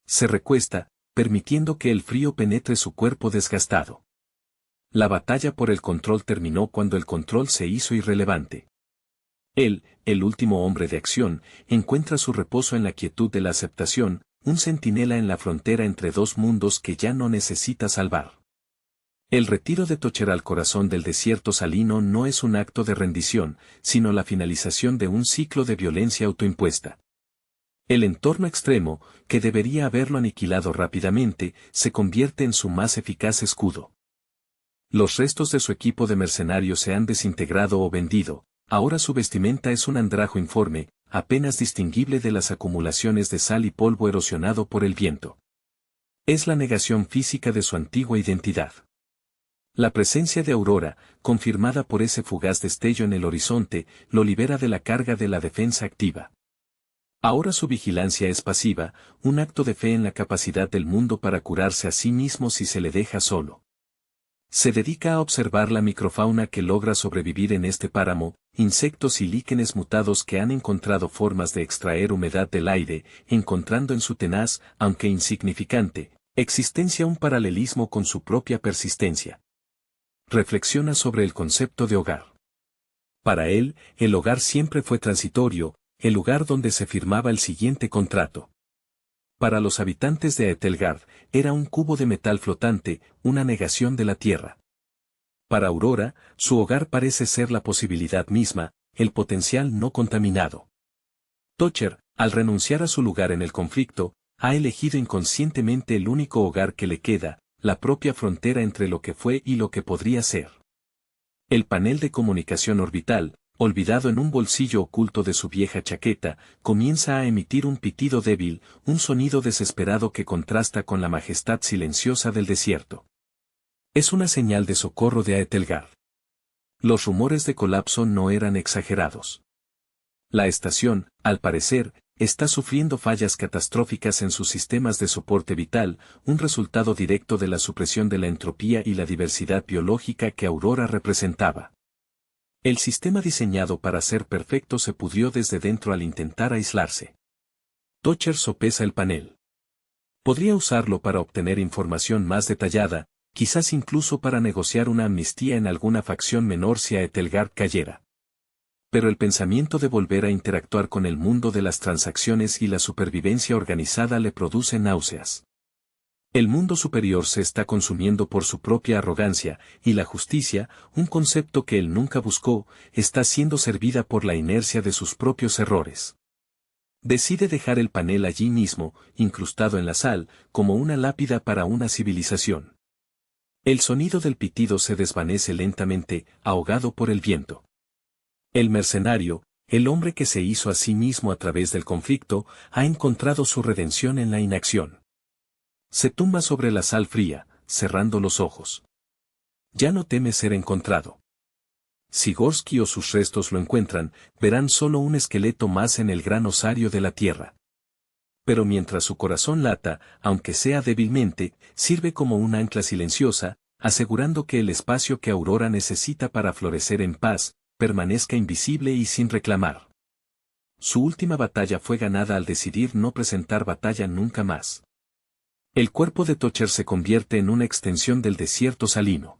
Se recuesta, permitiendo que el frío penetre su cuerpo desgastado. La batalla por el control terminó cuando el control se hizo irrelevante. Él, el último hombre de acción, encuentra su reposo en la quietud de la aceptación, un centinela en la frontera entre dos mundos que ya no necesita salvar. El retiro de Toucher al corazón del desierto salino no es un acto de rendición, sino la finalización de un ciclo de violencia autoimpuesta. El entorno extremo, que debería haberlo aniquilado rápidamente, se convierte en su más eficaz escudo. Los restos de su equipo de mercenarios se han desintegrado o vendido, ahora su vestimenta es un andrajo informe, apenas distinguible de las acumulaciones de sal y polvo erosionado por el viento. Es la negación física de su antigua identidad. La presencia de Aurora, confirmada por ese fugaz destello en el horizonte, lo libera de la carga de la defensa activa. Ahora su vigilancia es pasiva, un acto de fe en la capacidad del mundo para curarse a sí mismo si se le deja solo. Se dedica a observar la microfauna que logra sobrevivir en este páramo, insectos y líquenes mutados que han encontrado formas de extraer humedad del aire, encontrando en su tenaz, aunque insignificante, existencia un paralelismo con su propia persistencia. Reflexiona sobre el concepto de hogar. Para él, el hogar siempre fue transitorio, el lugar donde se firmaba el siguiente contrato. Para los habitantes de Aethelgard, era un cubo de metal flotante, una negación de la tierra. Para Aurora, su hogar parece ser la posibilidad misma, el potencial no contaminado. Toucher, al renunciar a su lugar en el conflicto, ha elegido inconscientemente el único hogar que le queda, la propia frontera entre lo que fue y lo que podría ser. El panel de comunicación orbital, olvidado en un bolsillo oculto de su vieja chaqueta, comienza a emitir un pitido débil, un sonido desesperado que contrasta con la majestad silenciosa del desierto. Es una señal de socorro de Aethelgard. Los rumores de colapso no eran exagerados. La estación, al parecer, está sufriendo fallas catastróficas en sus sistemas de soporte vital, un resultado directo de la supresión de la entropía y la diversidad biológica que Aurora representaba. El sistema diseñado para ser perfecto se pudrió desde dentro al intentar aislarse. Toucher sopesa el panel. Podría usarlo para obtener información más detallada, quizás incluso para negociar una amnistía en alguna facción menor si Aethelgard cayera. Pero el pensamiento de volver a interactuar con el mundo de las transacciones y la supervivencia organizada le produce náuseas. El mundo superior se está consumiendo por su propia arrogancia, y la justicia, un concepto que él nunca buscó, está siendo servida por la inercia de sus propios errores. Decide dejar el panel allí mismo, incrustado en la sal, como una lápida para una civilización. El sonido del pitido se desvanece lentamente, ahogado por el viento. El mercenario, el hombre que se hizo a sí mismo a través del conflicto, ha encontrado su redención en la inacción. Se tumba sobre la sal fría, cerrando los ojos. Ya no teme ser encontrado. Si Gorsky o sus restos lo encuentran, verán solo un esqueleto más en el gran osario de la tierra. Pero mientras su corazón lata, aunque sea débilmente, sirve como un ancla silenciosa, asegurando que el espacio que Aurora necesita para florecer en paz, permanezca invisible y sin reclamar. Su última batalla fue ganada al decidir no presentar batalla nunca más. El cuerpo de Toucher se convierte en una extensión del desierto salino.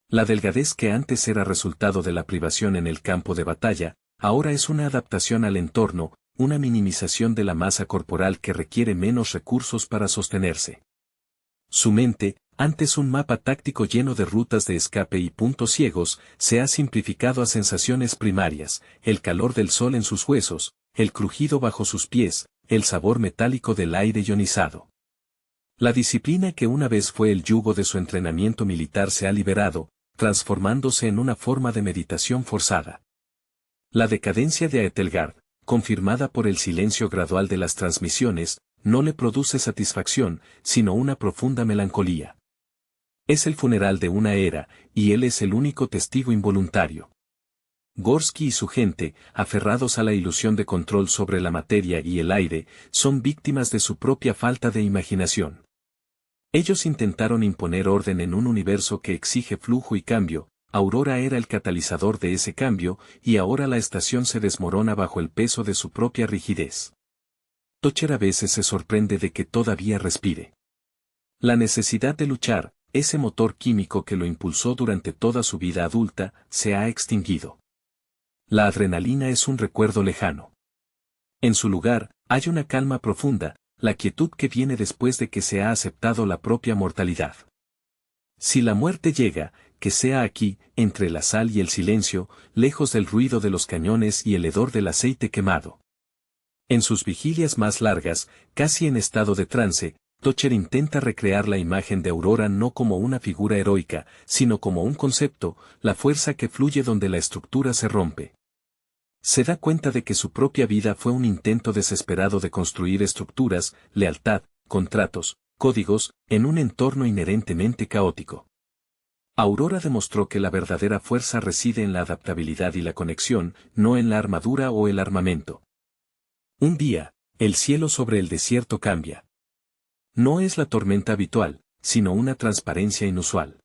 La delgadez que antes era resultado de la privación en el campo de batalla, ahora es una adaptación al entorno, una minimización de la masa corporal que requiere menos recursos para sostenerse. Su mente, antes un mapa táctico lleno de rutas de escape y puntos ciegos, se ha simplificado a sensaciones primarias, el calor del sol en sus huesos, el crujido bajo sus pies, el sabor metálico del aire ionizado. La disciplina que una vez fue el yugo de su entrenamiento militar se ha liberado, transformándose en una forma de meditación forzada. La decadencia de Aethelgard, confirmada por el silencio gradual de las transmisiones, no le produce satisfacción, sino una profunda melancolía. Es el funeral de una era, y él es el único testigo involuntario. Gorsky y su gente, aferrados a la ilusión de control sobre la materia y el aire, son víctimas de su propia falta de imaginación. Ellos intentaron imponer orden en un universo que exige flujo y cambio. Aurora era el catalizador de ese cambio, y ahora la estación se desmorona bajo el peso de su propia rigidez. Tocher a veces se sorprende de que todavía respire. La necesidad de luchar, ese motor químico que lo impulsó durante toda su vida adulta, se ha extinguido. La adrenalina es un recuerdo lejano. En su lugar, hay una calma profunda, la quietud que viene después de que se ha aceptado la propia mortalidad. Si la muerte llega, que sea aquí, entre la sal y el silencio, lejos del ruido de los cañones y el hedor del aceite quemado. En sus vigilias más largas, casi en estado de trance, Tocher intenta recrear la imagen de Aurora no como una figura heroica, sino como un concepto, la fuerza que fluye donde la estructura se rompe. Se da cuenta de que su propia vida fue un intento desesperado de construir estructuras, lealtad, contratos, códigos, en un entorno inherentemente caótico. Aurora demostró que la verdadera fuerza reside en la adaptabilidad y la conexión, no en la armadura o el armamento. Un día, el cielo sobre el desierto cambia. No es la tormenta habitual, sino una transparencia inusual.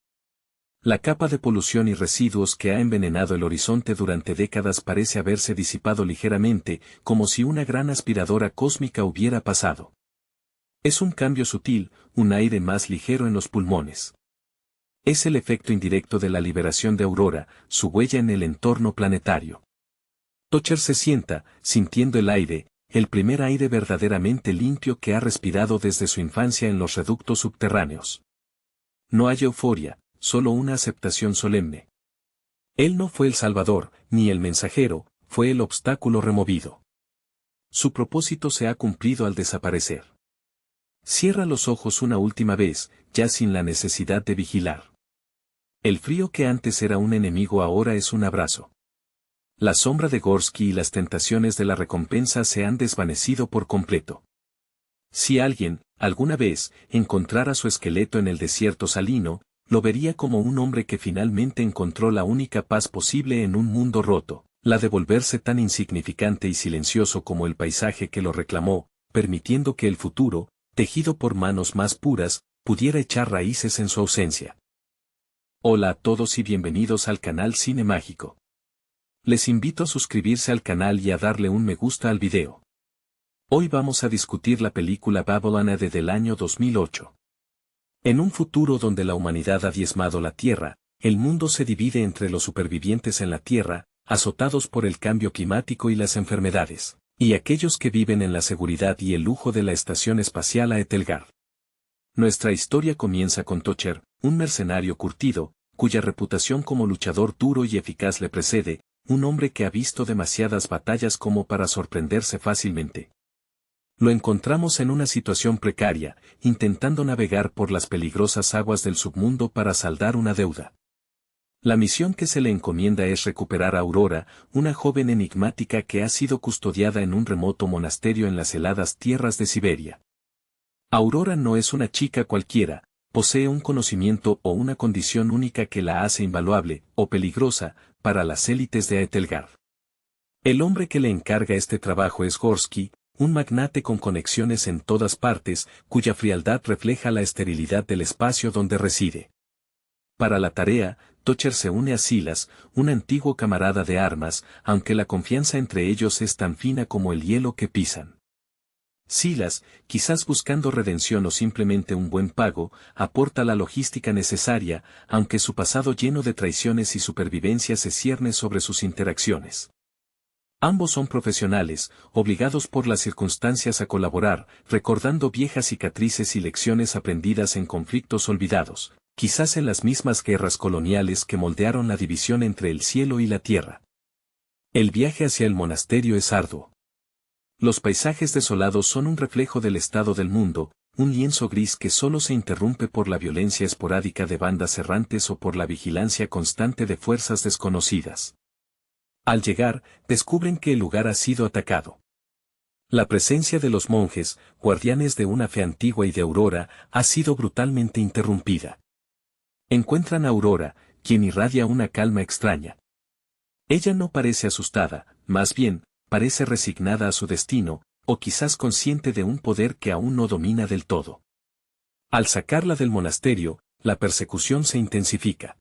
La capa de polución y residuos que ha envenenado el horizonte durante décadas parece haberse disipado ligeramente, como si una gran aspiradora cósmica hubiera pasado. Es un cambio sutil, un aire más ligero en los pulmones. Es el efecto indirecto de la liberación de Aurora, su huella en el entorno planetario. Tocher se sienta, sintiendo el aire, el primer aire verdaderamente limpio que ha respirado desde su infancia en los reductos subterráneos. No hay euforia, solo una aceptación solemne. Él no fue el salvador, ni el mensajero, fue el obstáculo removido. Su propósito se ha cumplido al desaparecer. Cierra los ojos una última vez, ya sin la necesidad de vigilar. El frío que antes era un enemigo ahora es un abrazo. La sombra de Gorsky y las tentaciones de la recompensa se han desvanecido por completo. Si alguien, alguna vez, encontrara su esqueleto en el desierto salino, lo vería como un hombre que finalmente encontró la única paz posible en un mundo roto, la de volverse tan insignificante y silencioso como el paisaje que lo reclamó, permitiendo que el futuro, tejido por manos más puras, pudiera echar raíces en su ausencia. Hola a todos y bienvenidos al canal Cine Mágico. Les invito a suscribirse al canal y a darle un me gusta al video. Hoy vamos a discutir la película Babylon del año 2008. En un futuro donde la humanidad ha diezmado la Tierra, el mundo se divide entre los supervivientes en la Tierra, azotados por el cambio climático y las enfermedades, y aquellos que viven en la seguridad y el lujo de la estación espacial a Etelgard. Nuestra historia comienza con Tocher, un mercenario curtido, cuya reputación como luchador duro y eficaz le precede, un hombre que ha visto demasiadas batallas como para sorprenderse fácilmente. Lo encontramos en una situación precaria, intentando navegar por las peligrosas aguas del submundo para saldar una deuda. La misión que se le encomienda es recuperar a Aurora, una joven enigmática que ha sido custodiada en un remoto monasterio en las heladas tierras de Siberia. Aurora no es una chica cualquiera, posee un conocimiento o una condición única que la hace invaluable, o peligrosa, para las élites de Etelgard. El hombre que le encarga este trabajo es Gorsky, un magnate con conexiones en todas partes, cuya frialdad refleja la esterilidad del espacio donde reside. Para la tarea, Tocher se une a Silas, un antiguo camarada de armas, aunque la confianza entre ellos es tan fina como el hielo que pisan. Silas, quizás buscando redención o simplemente un buen pago, aporta la logística necesaria, aunque su pasado lleno de traiciones y supervivencia se cierne sobre sus interacciones. Ambos son profesionales, obligados por las circunstancias a colaborar, recordando viejas cicatrices y lecciones aprendidas en conflictos olvidados, quizás en las mismas guerras coloniales que moldearon la división entre el cielo y la tierra. El viaje hacia el monasterio es arduo. Los paisajes desolados son un reflejo del estado del mundo, un lienzo gris que solo se interrumpe por la violencia esporádica de bandas errantes o por la vigilancia constante de fuerzas desconocidas. Al llegar, descubren que el lugar ha sido atacado. La presencia de los monjes, guardianes de una fe antigua y de Aurora, ha sido brutalmente interrumpida. Encuentran a Aurora, quien irradia una calma extraña. Ella no parece asustada, más bien, parece resignada a su destino, o quizás consciente de un poder que aún no domina del todo. Al sacarla del monasterio, la persecución se intensifica.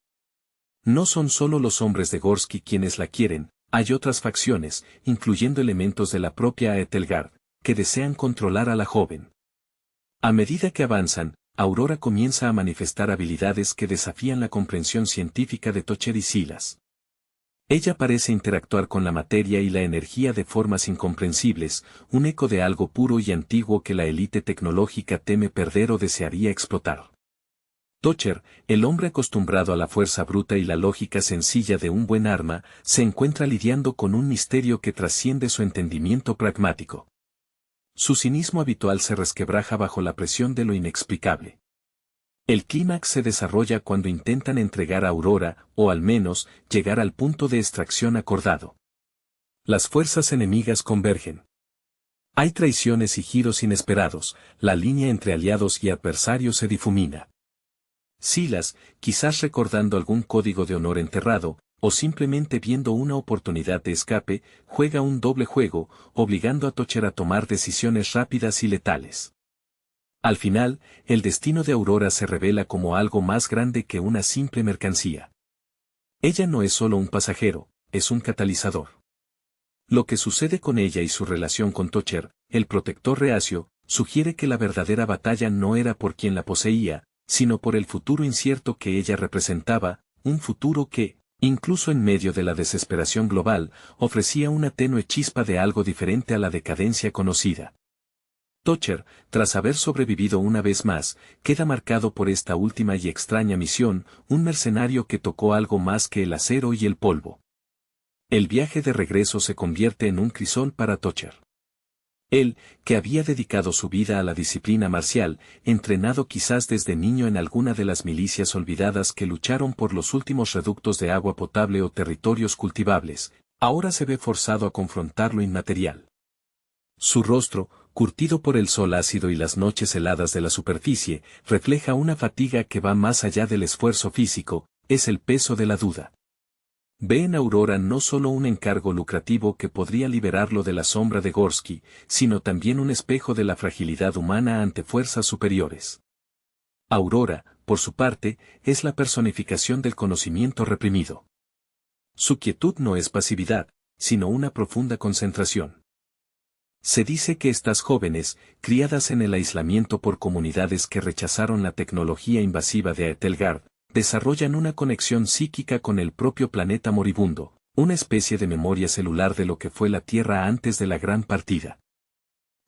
No son solo los hombres de Gorsky quienes la quieren, hay otras facciones, incluyendo elementos de la propia Aethelgard, que desean controlar a la joven. A medida que avanzan, Aurora comienza a manifestar habilidades que desafían la comprensión científica de Thocher y Silas. Ella parece interactuar con la materia y la energía de formas incomprensibles, un eco de algo puro y antiguo que la élite tecnológica teme perder o desearía explotar. Thocher, el hombre acostumbrado a la fuerza bruta y la lógica sencilla de un buen arma, se encuentra lidiando con un misterio que trasciende su entendimiento pragmático. Su cinismo habitual se resquebraja bajo la presión de lo inexplicable. El clímax se desarrolla cuando intentan entregar a Aurora, o al menos, llegar al punto de extracción acordado. Las fuerzas enemigas convergen. Hay traiciones y giros inesperados, la línea entre aliados y adversarios se difumina. Silas, quizás recordando algún código de honor enterrado, o simplemente viendo una oportunidad de escape, juega un doble juego, obligando a Thocher a tomar decisiones rápidas y letales. Al final, el destino de Aurora se revela como algo más grande que una simple mercancía. Ella no es solo un pasajero, es un catalizador. Lo que sucede con ella y su relación con Thocher, el protector reacio, sugiere que la verdadera batalla no era por quien la poseía, sino por el futuro incierto que ella representaba, un futuro que, incluso en medio de la desesperación global, ofrecía una tenue chispa de algo diferente a la decadencia conocida. Thocher, tras haber sobrevivido una vez más, queda marcado por esta última y extraña misión, un mercenario que tocó algo más que el acero y el polvo. El viaje de regreso se convierte en un crisol para Thocher. Él, que había dedicado su vida a la disciplina marcial, entrenado quizás desde niño en alguna de las milicias olvidadas que lucharon por los últimos reductos de agua potable o territorios cultivables, ahora se ve forzado a confrontar lo inmaterial. Su rostro, curtido por el sol ácido y las noches heladas de la superficie, refleja una fatiga que va más allá del esfuerzo físico, es el peso de la duda. Ve en Aurora no solo un encargo lucrativo que podría liberarlo de la sombra de Gorsky, sino también un espejo de la fragilidad humana ante fuerzas superiores. Aurora, por su parte, es la personificación del conocimiento reprimido. Su quietud no es pasividad, sino una profunda concentración. Se dice que estas jóvenes, criadas en el aislamiento por comunidades que rechazaron la tecnología invasiva de Aethelgard, desarrollan una conexión psíquica con el propio planeta moribundo, una especie de memoria celular de lo que fue la Tierra antes de la gran partida.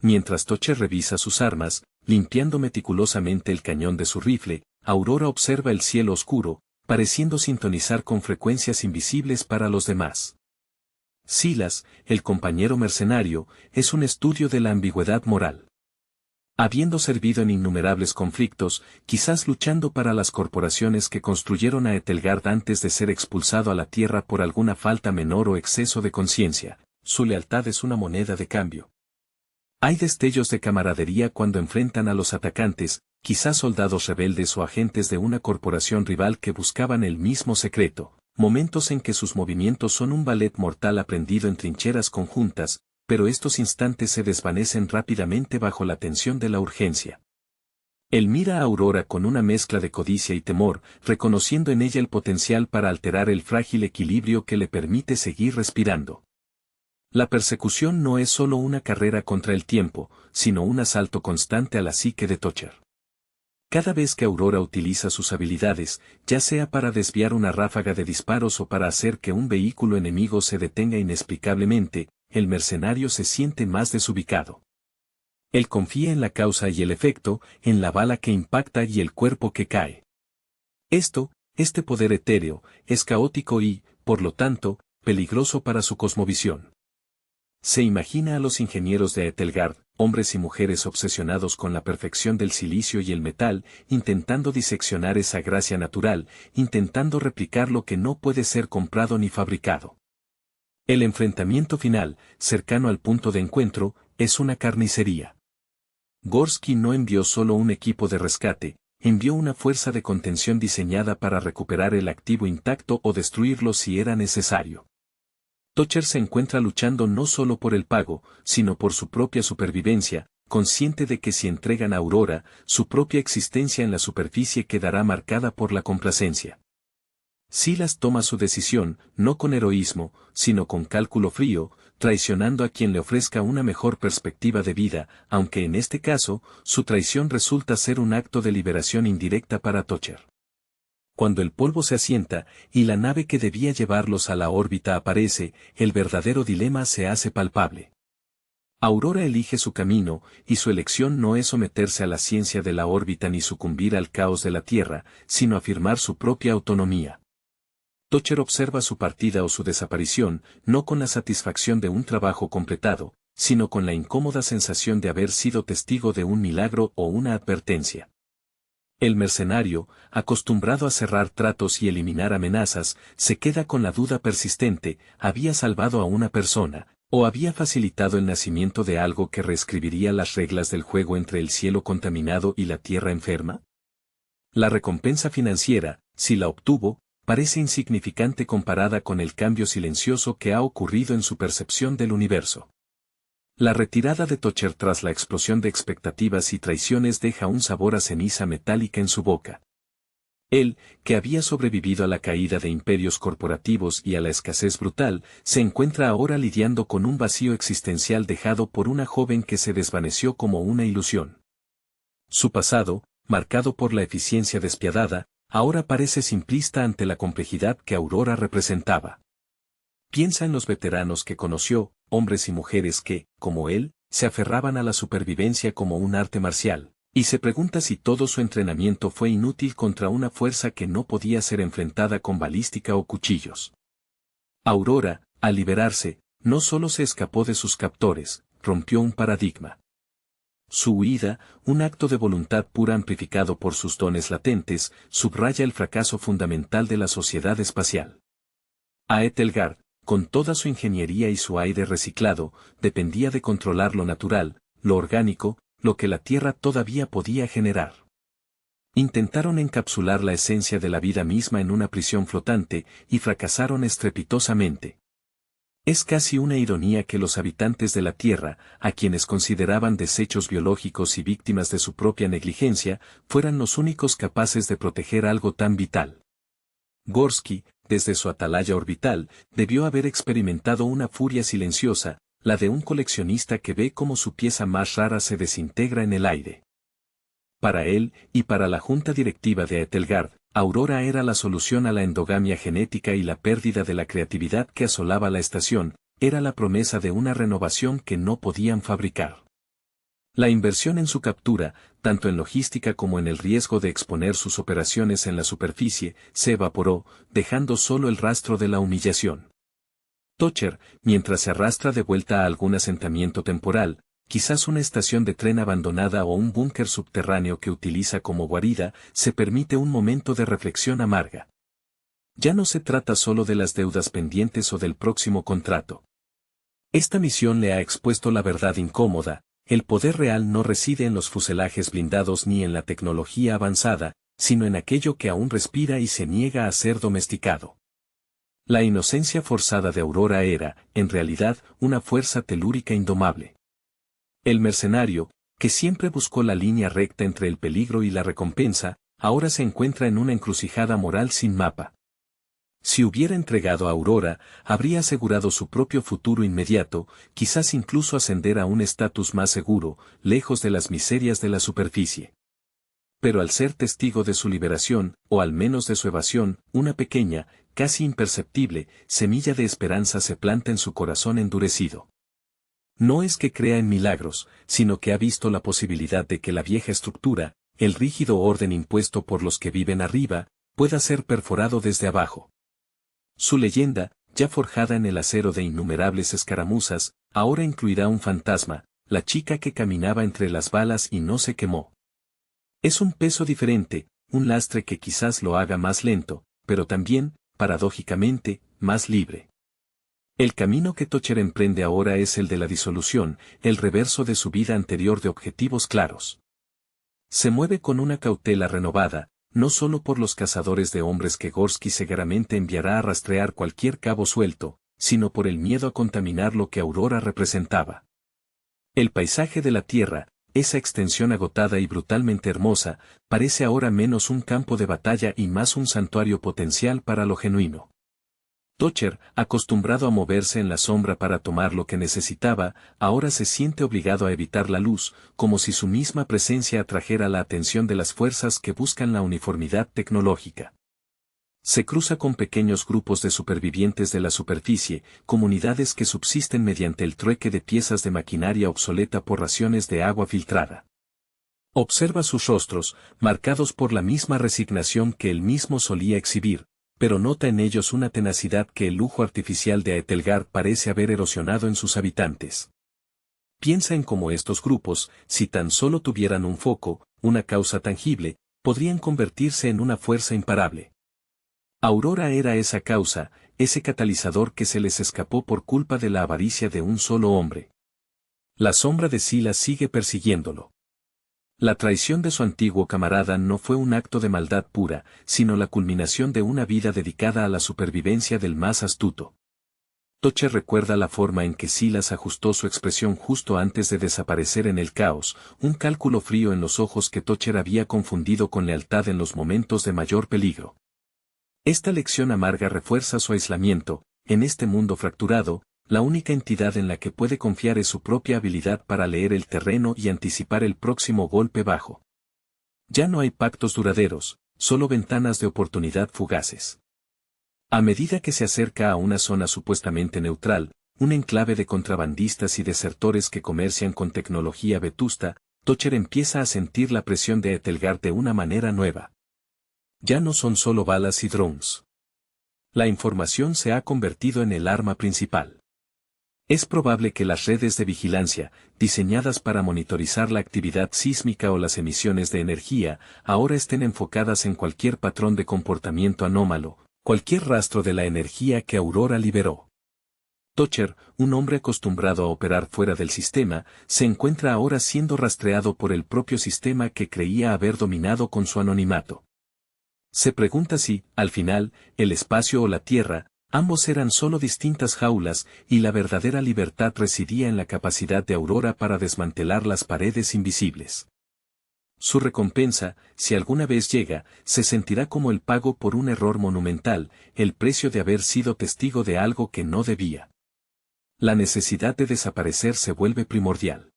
Mientras Thocher revisa sus armas, limpiando meticulosamente el cañón de su rifle, Aurora observa el cielo oscuro, pareciendo sintonizar con frecuencias invisibles para los demás. Silas, el compañero mercenario, es un estudio de la ambigüedad moral. Habiendo servido en innumerables conflictos, quizás luchando para las corporaciones que construyeron a Aethelgard antes de ser expulsado a la tierra por alguna falta menor o exceso de conciencia, su lealtad es una moneda de cambio. Hay destellos de camaradería cuando enfrentan a los atacantes, quizás soldados rebeldes o agentes de una corporación rival que buscaban el mismo secreto, momentos en que sus movimientos son un ballet mortal aprendido en trincheras conjuntas, pero estos instantes se desvanecen rápidamente bajo la tensión de la urgencia. Él mira a Aurora con una mezcla de codicia y temor, reconociendo en ella el potencial para alterar el frágil equilibrio que le permite seguir respirando. La persecución no es solo una carrera contra el tiempo, sino un asalto constante a la psique de Thocher. Cada vez que Aurora utiliza sus habilidades, ya sea para desviar una ráfaga de disparos o para hacer que un vehículo enemigo se detenga inexplicablemente, el mercenario se siente más desubicado. Él confía en la causa y el efecto, en la bala que impacta y el cuerpo que cae. Este poder etéreo, es caótico y, por lo tanto, peligroso para su cosmovisión. Se imagina a los ingenieros de Aethelgard, hombres y mujeres obsesionados con la perfección del silicio y el metal, intentando diseccionar esa gracia natural, intentando replicar lo que no puede ser comprado ni fabricado. El enfrentamiento final, cercano al punto de encuentro, es una carnicería. Gorsky no envió solo un equipo de rescate, envió una fuerza de contención diseñada para recuperar el activo intacto o destruirlo si era necesario. Tocher se encuentra luchando no solo por el pago, sino por su propia supervivencia, consciente de que si entregan a Aurora, su propia existencia en la superficie quedará marcada por la complacencia. Silas toma su decisión, no con heroísmo, sino con cálculo frío, traicionando a quien le ofrezca una mejor perspectiva de vida, aunque en este caso, su traición resulta ser un acto de liberación indirecta para Tocher. Cuando el polvo se asienta, y la nave que debía llevarlos a la órbita aparece, el verdadero dilema se hace palpable. Aurora elige su camino, y su elección no es someterse a la ciencia de la órbita ni sucumbir al caos de la Tierra, sino afirmar su propia autonomía. Tocher observa su partida o su desaparición, no con la satisfacción de un trabajo completado, sino con la incómoda sensación de haber sido testigo de un milagro o una advertencia. El mercenario, acostumbrado a cerrar tratos y eliminar amenazas, se queda con la duda persistente, ¿había salvado a una persona, o había facilitado el nacimiento de algo que reescribiría las reglas del juego entre el cielo contaminado y la tierra enferma? La recompensa financiera, si la obtuvo, parece insignificante comparada con el cambio silencioso que ha ocurrido en su percepción del universo. La retirada de Tocher tras la explosión de expectativas y traiciones deja un sabor a ceniza metálica en su boca. Él, que había sobrevivido a la caída de imperios corporativos y a la escasez brutal, se encuentra ahora lidiando con un vacío existencial dejado por una joven que se desvaneció como una ilusión. Su pasado, marcado por la eficiencia despiadada, ahora parece simplista ante la complejidad que Aurora representaba. Piensa en los veteranos que conoció, hombres y mujeres que, como él, se aferraban a la supervivencia como un arte marcial, y se pregunta si todo su entrenamiento fue inútil contra una fuerza que no podía ser enfrentada con balística o cuchillos. Aurora, al liberarse, no solo se escapó de sus captores, rompió un paradigma. Su huida, un acto de voluntad pura amplificado por sus dones latentes, subraya el fracaso fundamental de la sociedad espacial. A Etelgard, con toda su ingeniería y su aire reciclado, dependía de controlar lo natural, lo orgánico, lo que la Tierra todavía podía generar. Intentaron encapsular la esencia de la vida misma en una prisión flotante, y fracasaron estrepitosamente. Es casi una ironía que los habitantes de la Tierra, a quienes consideraban desechos biológicos y víctimas de su propia negligencia, fueran los únicos capaces de proteger algo tan vital. Gorsky, desde su atalaya orbital, debió haber experimentado una furia silenciosa, la de un coleccionista que ve cómo su pieza más rara se desintegra en el aire. Para él, y para la junta directiva de Etelgard, Aurora era la solución a la endogamia genética y la pérdida de la creatividad que asolaba la estación, era la promesa de una renovación que no podían fabricar. La inversión en su captura, tanto en logística como en el riesgo de exponer sus operaciones en la superficie, se evaporó, dejando solo el rastro de la humillación. Tocher, mientras se arrastra de vuelta a algún asentamiento temporal, quizás una estación de tren abandonada o un búnker subterráneo que utiliza como guarida, se permite un momento de reflexión amarga. Ya no se trata solo de las deudas pendientes o del próximo contrato. Esta misión le ha expuesto la verdad incómoda. El poder real no reside en los fuselajes blindados ni en la tecnología avanzada, sino en aquello que aún respira y se niega a ser domesticado. La inocencia forzada de Aurora era, en realidad, una fuerza telúrica indomable. El mercenario, que siempre buscó la línea recta entre el peligro y la recompensa, ahora se encuentra en una encrucijada moral sin mapa. Si hubiera entregado a Aurora, habría asegurado su propio futuro inmediato, quizás incluso ascender a un estatus más seguro, lejos de las miserias de la superficie. Pero al ser testigo de su liberación, o al menos de su evasión, una pequeña, casi imperceptible, semilla de esperanza se planta en su corazón endurecido. No es que crea en milagros, sino que ha visto la posibilidad de que la vieja estructura, el rígido orden impuesto por los que viven arriba, pueda ser perforado desde abajo. Su leyenda, ya forjada en el acero de innumerables escaramuzas, ahora incluirá un fantasma, la chica que caminaba entre las balas y no se quemó. Es un peso diferente, un lastre que quizás lo haga más lento, pero también, paradójicamente, más libre. El camino que Tocher emprende ahora es el de la disolución, el reverso de su vida anterior de objetivos claros. Se mueve con una cautela renovada, no solo por los cazadores de hombres que Gorsky seguramente enviará a rastrear cualquier cabo suelto, sino por el miedo a contaminar lo que Aurora representaba. El paisaje de la Tierra, esa extensión agotada y brutalmente hermosa, parece ahora menos un campo de batalla y más un santuario potencial para lo genuino. Tocher, acostumbrado a moverse en la sombra para tomar lo que necesitaba, ahora se siente obligado a evitar la luz, como si su misma presencia atrajera la atención de las fuerzas que buscan la uniformidad tecnológica. Se cruza con pequeños grupos de supervivientes de la superficie, comunidades que subsisten mediante el trueque de piezas de maquinaria obsoleta por raciones de agua filtrada. Observa sus rostros, marcados por la misma resignación que él mismo solía exhibir, pero nota en ellos una tenacidad que el lujo artificial de Aetelgard parece haber erosionado en sus habitantes. Piensa en cómo estos grupos, si tan solo tuvieran un foco, una causa tangible, podrían convertirse en una fuerza imparable. Aurora era esa causa, ese catalizador que se les escapó por culpa de la avaricia de un solo hombre. La sombra de Silas sigue persiguiéndolo. La traición de su antiguo camarada no fue un acto de maldad pura, sino la culminación de una vida dedicada a la supervivencia del más astuto. Tocher recuerda la forma en que Silas ajustó su expresión justo antes de desaparecer en el caos, un cálculo frío en los ojos que Tocher había confundido con lealtad en los momentos de mayor peligro. Esta lección amarga refuerza su aislamiento. En este mundo fracturado, la única entidad en la que puede confiar es su propia habilidad para leer el terreno y anticipar el próximo golpe bajo. Ya no hay pactos duraderos, solo ventanas de oportunidad fugaces. A medida que se acerca a una zona supuestamente neutral, un enclave de contrabandistas y desertores que comercian con tecnología vetusta, Tocher empieza a sentir la presión de Aetelgard de una manera nueva. Ya no son solo balas y drones. La información se ha convertido en el arma principal. Es probable que las redes de vigilancia, diseñadas para monitorizar la actividad sísmica o las emisiones de energía, ahora estén enfocadas en cualquier patrón de comportamiento anómalo, cualquier rastro de la energía que Aurora liberó. Tocher, un hombre acostumbrado a operar fuera del sistema, se encuentra ahora siendo rastreado por el propio sistema que creía haber dominado con su anonimato. Se pregunta si, al final, el espacio o la Tierra, ambos eran solo distintas jaulas, y la verdadera libertad residía en la capacidad de Aurora para desmantelar las paredes invisibles. Su recompensa, si alguna vez llega, se sentirá como el pago por un error monumental, el precio de haber sido testigo de algo que no debía. La necesidad de desaparecer se vuelve primordial.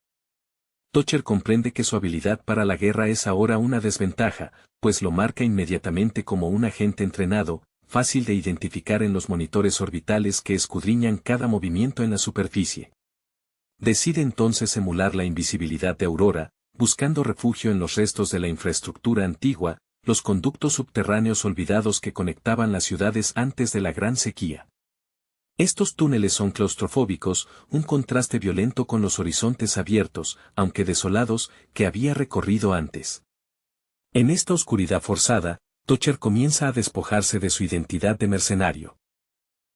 Tocher comprende que su habilidad para la guerra es ahora una desventaja, pues lo marca inmediatamente como un agente entrenado, fácil de identificar en los monitores orbitales que escudriñan cada movimiento en la superficie. Decide entonces emular la invisibilidad de Aurora, buscando refugio en los restos de la infraestructura antigua, los conductos subterráneos olvidados que conectaban las ciudades antes de la gran sequía. Estos túneles son claustrofóbicos, un contraste violento con los horizontes abiertos, aunque desolados, que había recorrido antes. En esta oscuridad forzada, Tocher comienza a despojarse de su identidad de mercenario.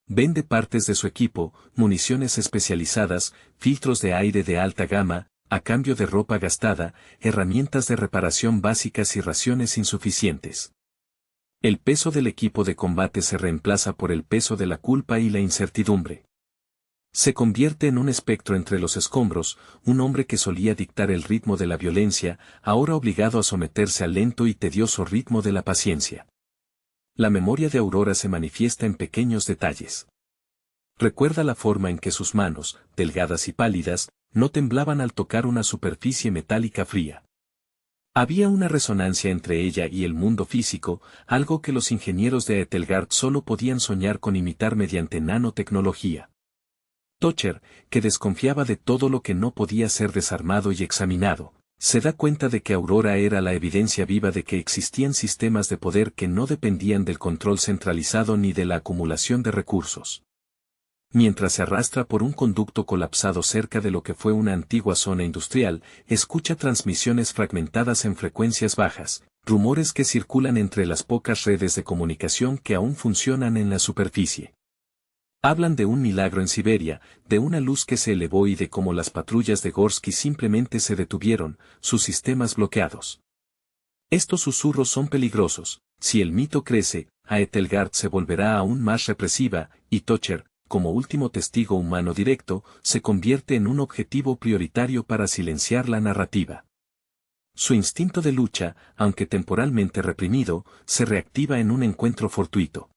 Vende partes de su equipo, municiones especializadas, filtros de aire de alta gama, a cambio de ropa gastada, herramientas de reparación básicas y raciones insuficientes. El peso del equipo de combate se reemplaza por el peso de la culpa y la incertidumbre. Se convierte en un espectro entre los escombros, un hombre que solía dictar el ritmo de la violencia, ahora obligado a someterse al lento y tedioso ritmo de la paciencia. La memoria de Aurora se manifiesta en pequeños detalles. Recuerda la forma en que sus manos, delgadas y pálidas, no temblaban al tocar una superficie metálica fría. Había una resonancia entre ella y el mundo físico, algo que los ingenieros de Aetelgard solo podían soñar con imitar mediante nanotecnología. Tocher, que desconfiaba de todo lo que no podía ser desarmado y examinado, se da cuenta de que Aurora era la evidencia viva de que existían sistemas de poder que no dependían del control centralizado ni de la acumulación de recursos. Mientras se arrastra por un conducto colapsado cerca de lo que fue una antigua zona industrial, escucha transmisiones fragmentadas en frecuencias bajas, rumores que circulan entre las pocas redes de comunicación que aún funcionan en la superficie. Hablan de un milagro en Siberia, de una luz que se elevó y de cómo las patrullas de Gorsky simplemente se detuvieron, sus sistemas bloqueados. Estos susurros son peligrosos. Si el mito crece, Aethelgard se volverá aún más represiva, y Tocher, como último testigo humano directo, se convierte en un objetivo prioritario para silenciar la narrativa. Su instinto de lucha, aunque temporalmente reprimido, se reactiva en un encuentro fortuito.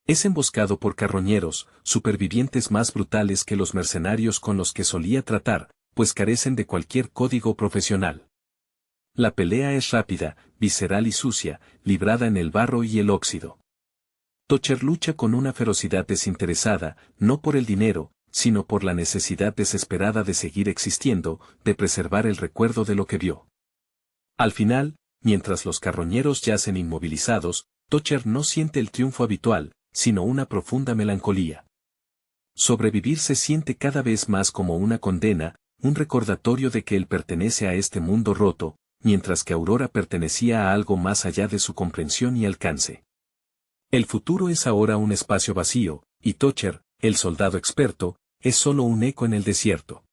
Es emboscado por carroñeros, supervivientes más brutales que los mercenarios con los que solía tratar, pues carecen de cualquier código profesional. La pelea es rápida, visceral y sucia, librada en el barro y el óxido. Tocher lucha con una ferocidad desinteresada, no por el dinero, sino por la necesidad desesperada de seguir existiendo, de preservar el recuerdo de lo que vio. Al final, mientras los carroñeros yacen inmovilizados, Tocher no siente el triunfo habitual, sino una profunda melancolía. Sobrevivir se siente cada vez más como una condena, un recordatorio de que él pertenece a este mundo roto, mientras que Aurora pertenecía a algo más allá de su comprensión y alcance. El futuro es ahora un espacio vacío, y Tocher, el soldado experto, es solo un eco en el desierto.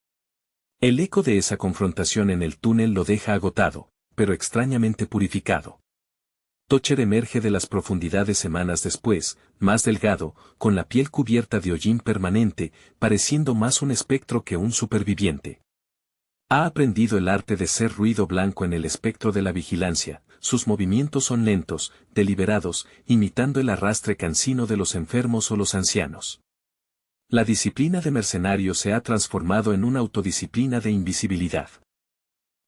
El eco de esa confrontación en el túnel lo deja agotado, pero extrañamente purificado. Tocher emerge de las profundidades semanas después, más delgado, con la piel cubierta de hollín permanente, pareciendo más un espectro que un superviviente. Ha aprendido el arte de ser ruido blanco en el espectro de la vigilancia, sus movimientos son lentos, deliberados, imitando el arrastre cansino de los enfermos o los ancianos. La disciplina de mercenario se ha transformado en una autodisciplina de invisibilidad.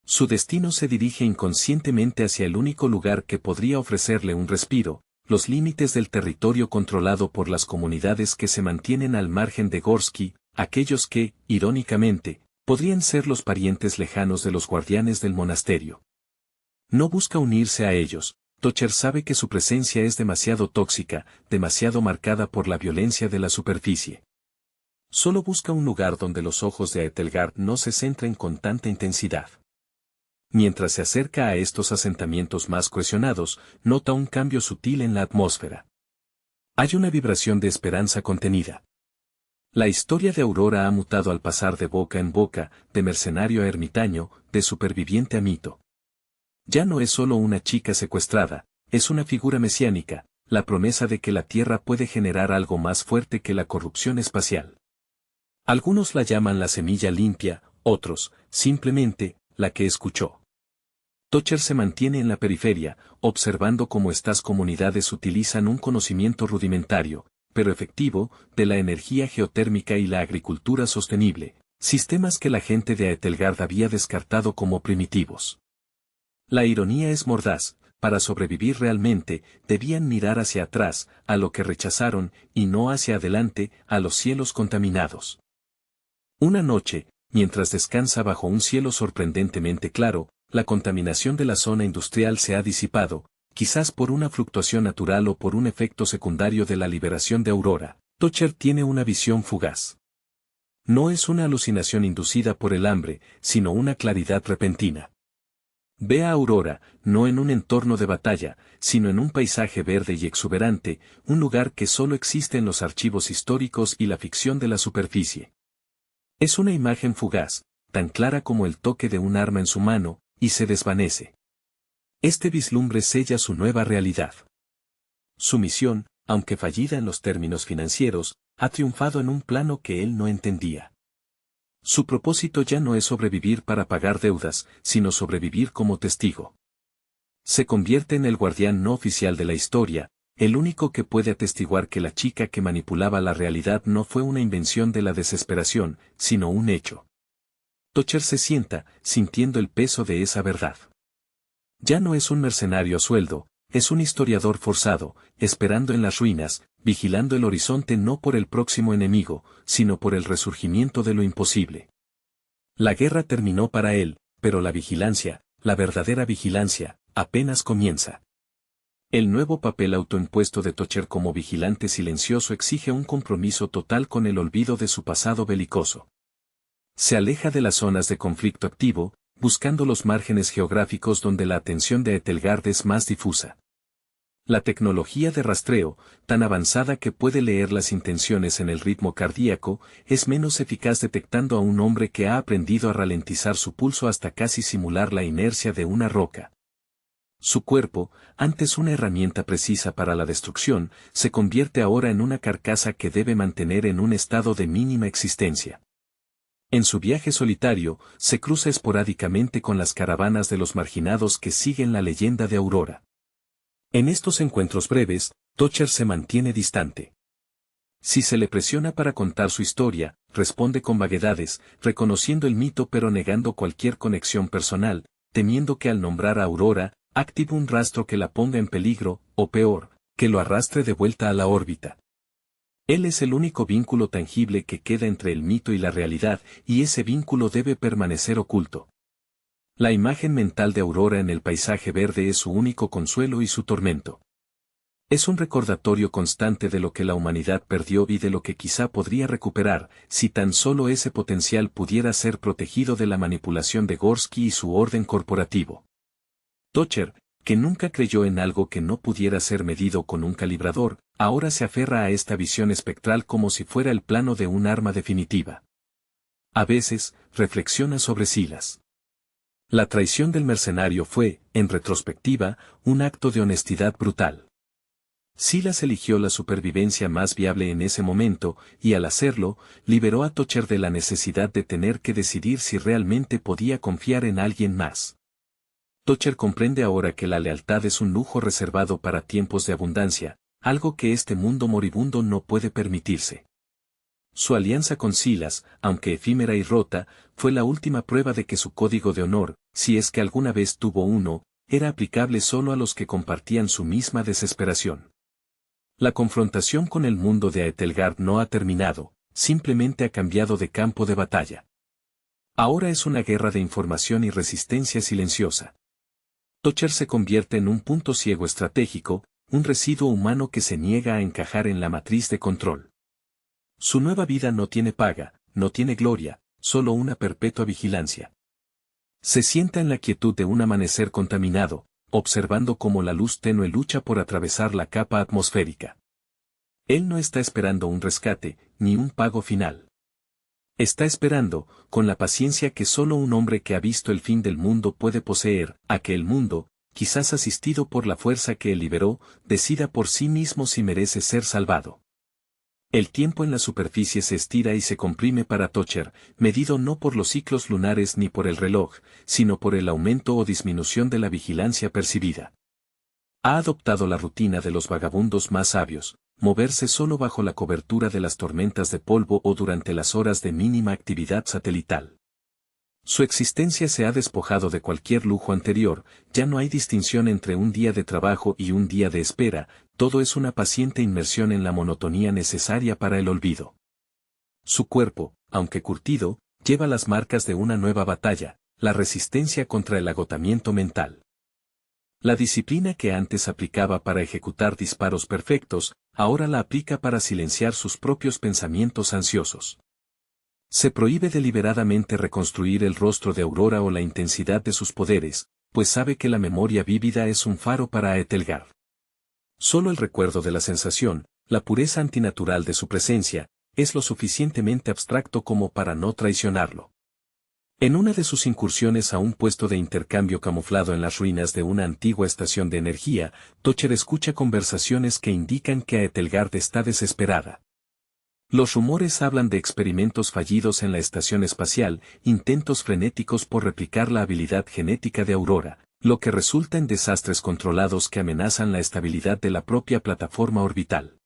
Su destino se dirige inconscientemente hacia el único lugar que podría ofrecerle un respiro, los límites del territorio controlado por las comunidades que se mantienen al margen de Gorsky, aquellos que, irónicamente, podrían ser los parientes lejanos de los guardianes del monasterio. No busca unirse a ellos, Tocher sabe que su presencia es demasiado tóxica, demasiado marcada por la violencia de la superficie. Solo busca un lugar donde los ojos de Aethelgard no se centren con tanta intensidad. Mientras se acerca a estos asentamientos más cohesionados, nota un cambio sutil en la atmósfera. Hay una vibración de esperanza contenida. La historia de Aurora ha mutado al pasar de boca en boca, de mercenario a ermitaño, de superviviente a mito. Ya no es solo una chica secuestrada, es una figura mesiánica, la promesa de que la Tierra puede generar algo más fuerte que la corrupción espacial. Algunos la llaman la semilla limpia, otros, simplemente, la que escuchó. Tocher se mantiene en la periferia, observando cómo estas comunidades utilizan un conocimiento rudimentario, pero efectivo, de la energía geotérmica y la agricultura sostenible, sistemas que la gente de Aethelgard había descartado como primitivos. La ironía es mordaz, para sobrevivir realmente, debían mirar hacia atrás, a lo que rechazaron, y no hacia adelante, a los cielos contaminados. Una noche, mientras descansa bajo un cielo sorprendentemente claro, la contaminación de la zona industrial se ha disipado, quizás por una fluctuación natural o por un efecto secundario de la liberación de Aurora. Tocher tiene una visión fugaz. No es una alucinación inducida por el hambre, sino una claridad repentina. Ve a Aurora, no en un entorno de batalla, sino en un paisaje verde y exuberante, un lugar que solo existe en los archivos históricos y la ficción de la superficie. Es una imagen fugaz, tan clara como el toque de un arma en su mano, y se desvanece. Este vislumbre sella su nueva realidad. Su misión, aunque fallida en los términos financieros, ha triunfado en un plano que él no entendía. Su propósito ya no es sobrevivir para pagar deudas, sino sobrevivir como testigo. Se convierte en el guardián no oficial de la historia, el único que puede atestiguar que la chica que manipulaba la realidad no fue una invención de la desesperación, sino un hecho. Tocher se sienta, sintiendo el peso de esa verdad. Ya no es un mercenario a sueldo, es un historiador forzado, esperando en las ruinas, vigilando el horizonte no por el próximo enemigo, sino por el resurgimiento de lo imposible. La guerra terminó para él, pero la vigilancia, la verdadera vigilancia, apenas comienza. El nuevo papel autoimpuesto de Tocher como vigilante silencioso exige un compromiso total con el olvido de su pasado belicoso. Se aleja de las zonas de conflicto activo, buscando los márgenes geográficos donde la atención de Aethelgard es más difusa. La tecnología de rastreo, tan avanzada que puede leer las intenciones en el ritmo cardíaco, es menos eficaz detectando a un hombre que ha aprendido a ralentizar su pulso hasta casi simular la inercia de una roca. Su cuerpo, antes una herramienta precisa para la destrucción, se convierte ahora en una carcasa que debe mantener en un estado de mínima existencia. En su viaje solitario, se cruza esporádicamente con las caravanas de los marginados que siguen la leyenda de Aurora. En estos encuentros breves, Toucher se mantiene distante. Si se le presiona para contar su historia, responde con vaguedades, reconociendo el mito pero negando cualquier conexión personal, temiendo que al nombrar a Aurora, active un rastro que la ponga en peligro, o peor, que lo arrastre de vuelta a la órbita. Él es el único vínculo tangible que queda entre el mito y la realidad, y ese vínculo debe permanecer oculto. La imagen mental de Aurora en el paisaje verde es su único consuelo y su tormento. Es un recordatorio constante de lo que la humanidad perdió y de lo que quizá podría recuperar, si tan solo ese potencial pudiera ser protegido de la manipulación de Gorsky y su orden corporativo. Toucher, que nunca creyó en algo que no pudiera ser medido con un calibrador, ahora se aferra a esta visión espectral como si fuera el plano de un arma definitiva. A veces, reflexiona sobre Silas. La traición del mercenario fue, en retrospectiva, un acto de honestidad brutal. Silas eligió la supervivencia más viable en ese momento, y al hacerlo, liberó a Toucher de la necesidad de tener que decidir si realmente podía confiar en alguien más. Toucher comprende ahora que la lealtad es un lujo reservado para tiempos de abundancia, algo que este mundo moribundo no puede permitirse. Su alianza con Silas, aunque efímera y rota, fue la última prueba de que su código de honor, si es que alguna vez tuvo uno, era aplicable solo a los que compartían su misma desesperación. La confrontación con el mundo de Aethelgard no ha terminado, simplemente ha cambiado de campo de batalla. Ahora es una guerra de información y resistencia silenciosa. Toucher se convierte en un punto ciego estratégico, un residuo humano que se niega a encajar en la matriz de control. Su nueva vida no tiene paga, no tiene gloria, solo una perpetua vigilancia. Se sienta en la quietud de un amanecer contaminado, observando cómo la luz tenue lucha por atravesar la capa atmosférica. Él no está esperando un rescate, ni un pago final. Está esperando, con la paciencia que solo un hombre que ha visto el fin del mundo puede poseer, a que el mundo, quizás asistido por la fuerza que él liberó, decida por sí mismo si merece ser salvado. El tiempo en la superficie se estira y se comprime para Toucher, medido no por los ciclos lunares ni por el reloj, sino por el aumento o disminución de la vigilancia percibida. Ha adoptado la rutina de los vagabundos más sabios, moverse solo bajo la cobertura de las tormentas de polvo o durante las horas de mínima actividad satelital. Su existencia se ha despojado de cualquier lujo anterior, ya no hay distinción entre un día de trabajo y un día de espera, todo es una paciente inmersión en la monotonía necesaria para el olvido. Su cuerpo, aunque curtido, lleva las marcas de una nueva batalla, la resistencia contra el agotamiento mental. La disciplina que antes aplicaba para ejecutar disparos perfectos, ahora la aplica para silenciar sus propios pensamientos ansiosos. Se prohíbe deliberadamente reconstruir el rostro de Aurora o la intensidad de sus poderes, pues sabe que la memoria vívida es un faro para Aethelgard. Solo el recuerdo de la sensación, la pureza antinatural de su presencia, es lo suficientemente abstracto como para no traicionarlo. En una de sus incursiones a un puesto de intercambio camuflado en las ruinas de una antigua estación de energía, Toucher escucha conversaciones que indican que Aethelgard está desesperada. Los rumores hablan de experimentos fallidos en la estación espacial, intentos frenéticos por replicar la habilidad genética de Aurora, lo que resulta en desastres controlados que amenazan la estabilidad de la propia plataforma orbital.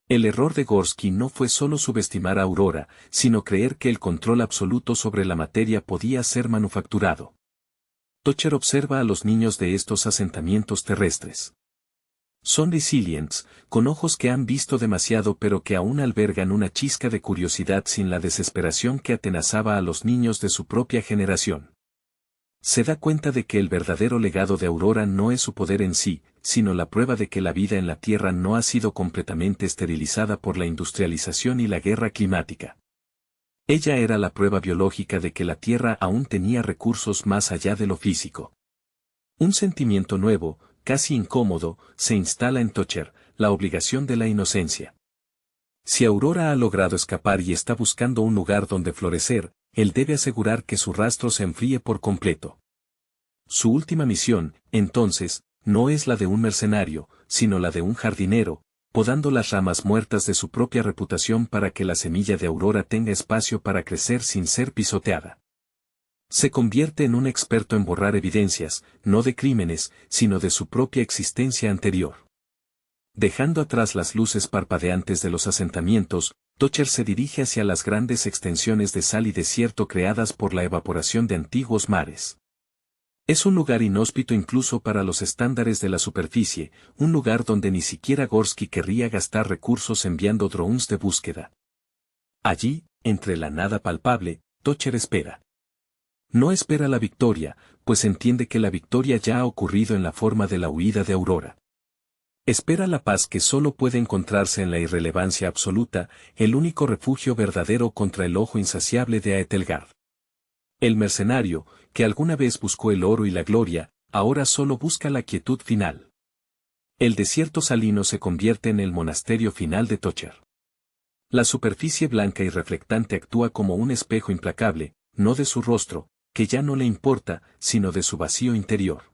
El error de Gorsky no fue solo subestimar a Aurora, sino creer que el control absoluto sobre la materia podía ser manufacturado. Toucher observa a los niños de estos asentamientos terrestres. Son resilients, con ojos que han visto demasiado pero que aún albergan una chisca de curiosidad sin la desesperación que atenazaba a los niños de su propia generación. Se da cuenta de que el verdadero legado de Aurora no es su poder en sí, sino la prueba de que la vida en la Tierra no ha sido completamente esterilizada por la industrialización y la guerra climática. Ella era la prueba biológica de que la Tierra aún tenía recursos más allá de lo físico. Un sentimiento nuevo, casi incómodo, se instala en Thocher, la obligación de la inocencia. Si Aurora ha logrado escapar y está buscando un lugar donde florecer, él debe asegurar que su rastro se enfríe por completo. Su última misión, entonces, no es la de un mercenario, sino la de un jardinero, podando las ramas muertas de su propia reputación para que la semilla de Aurora tenga espacio para crecer sin ser pisoteada. Se convierte en un experto en borrar evidencias, no de crímenes, sino de su propia existencia anterior. Dejando atrás las luces parpadeantes de los asentamientos, Thocher se dirige hacia las grandes extensiones de sal y desierto creadas por la evaporación de antiguos mares. Es un lugar inhóspito incluso para los estándares de la superficie, un lugar donde ni siquiera Gorsky querría gastar recursos enviando drones de búsqueda. Allí, entre la nada palpable, Thocher espera. No espera la victoria, pues entiende que la victoria ya ha ocurrido en la forma de la huida de Aurora. Espera la paz que solo puede encontrarse en la irrelevancia absoluta, el único refugio verdadero contra el ojo insaciable de Aethelgard. El mercenario, que alguna vez buscó el oro y la gloria, ahora solo busca la quietud final. El desierto salino se convierte en el monasterio final de Thocher. La superficie blanca y reflectante actúa como un espejo implacable, no de su rostro, que ya no le importa, sino de su vacío interior.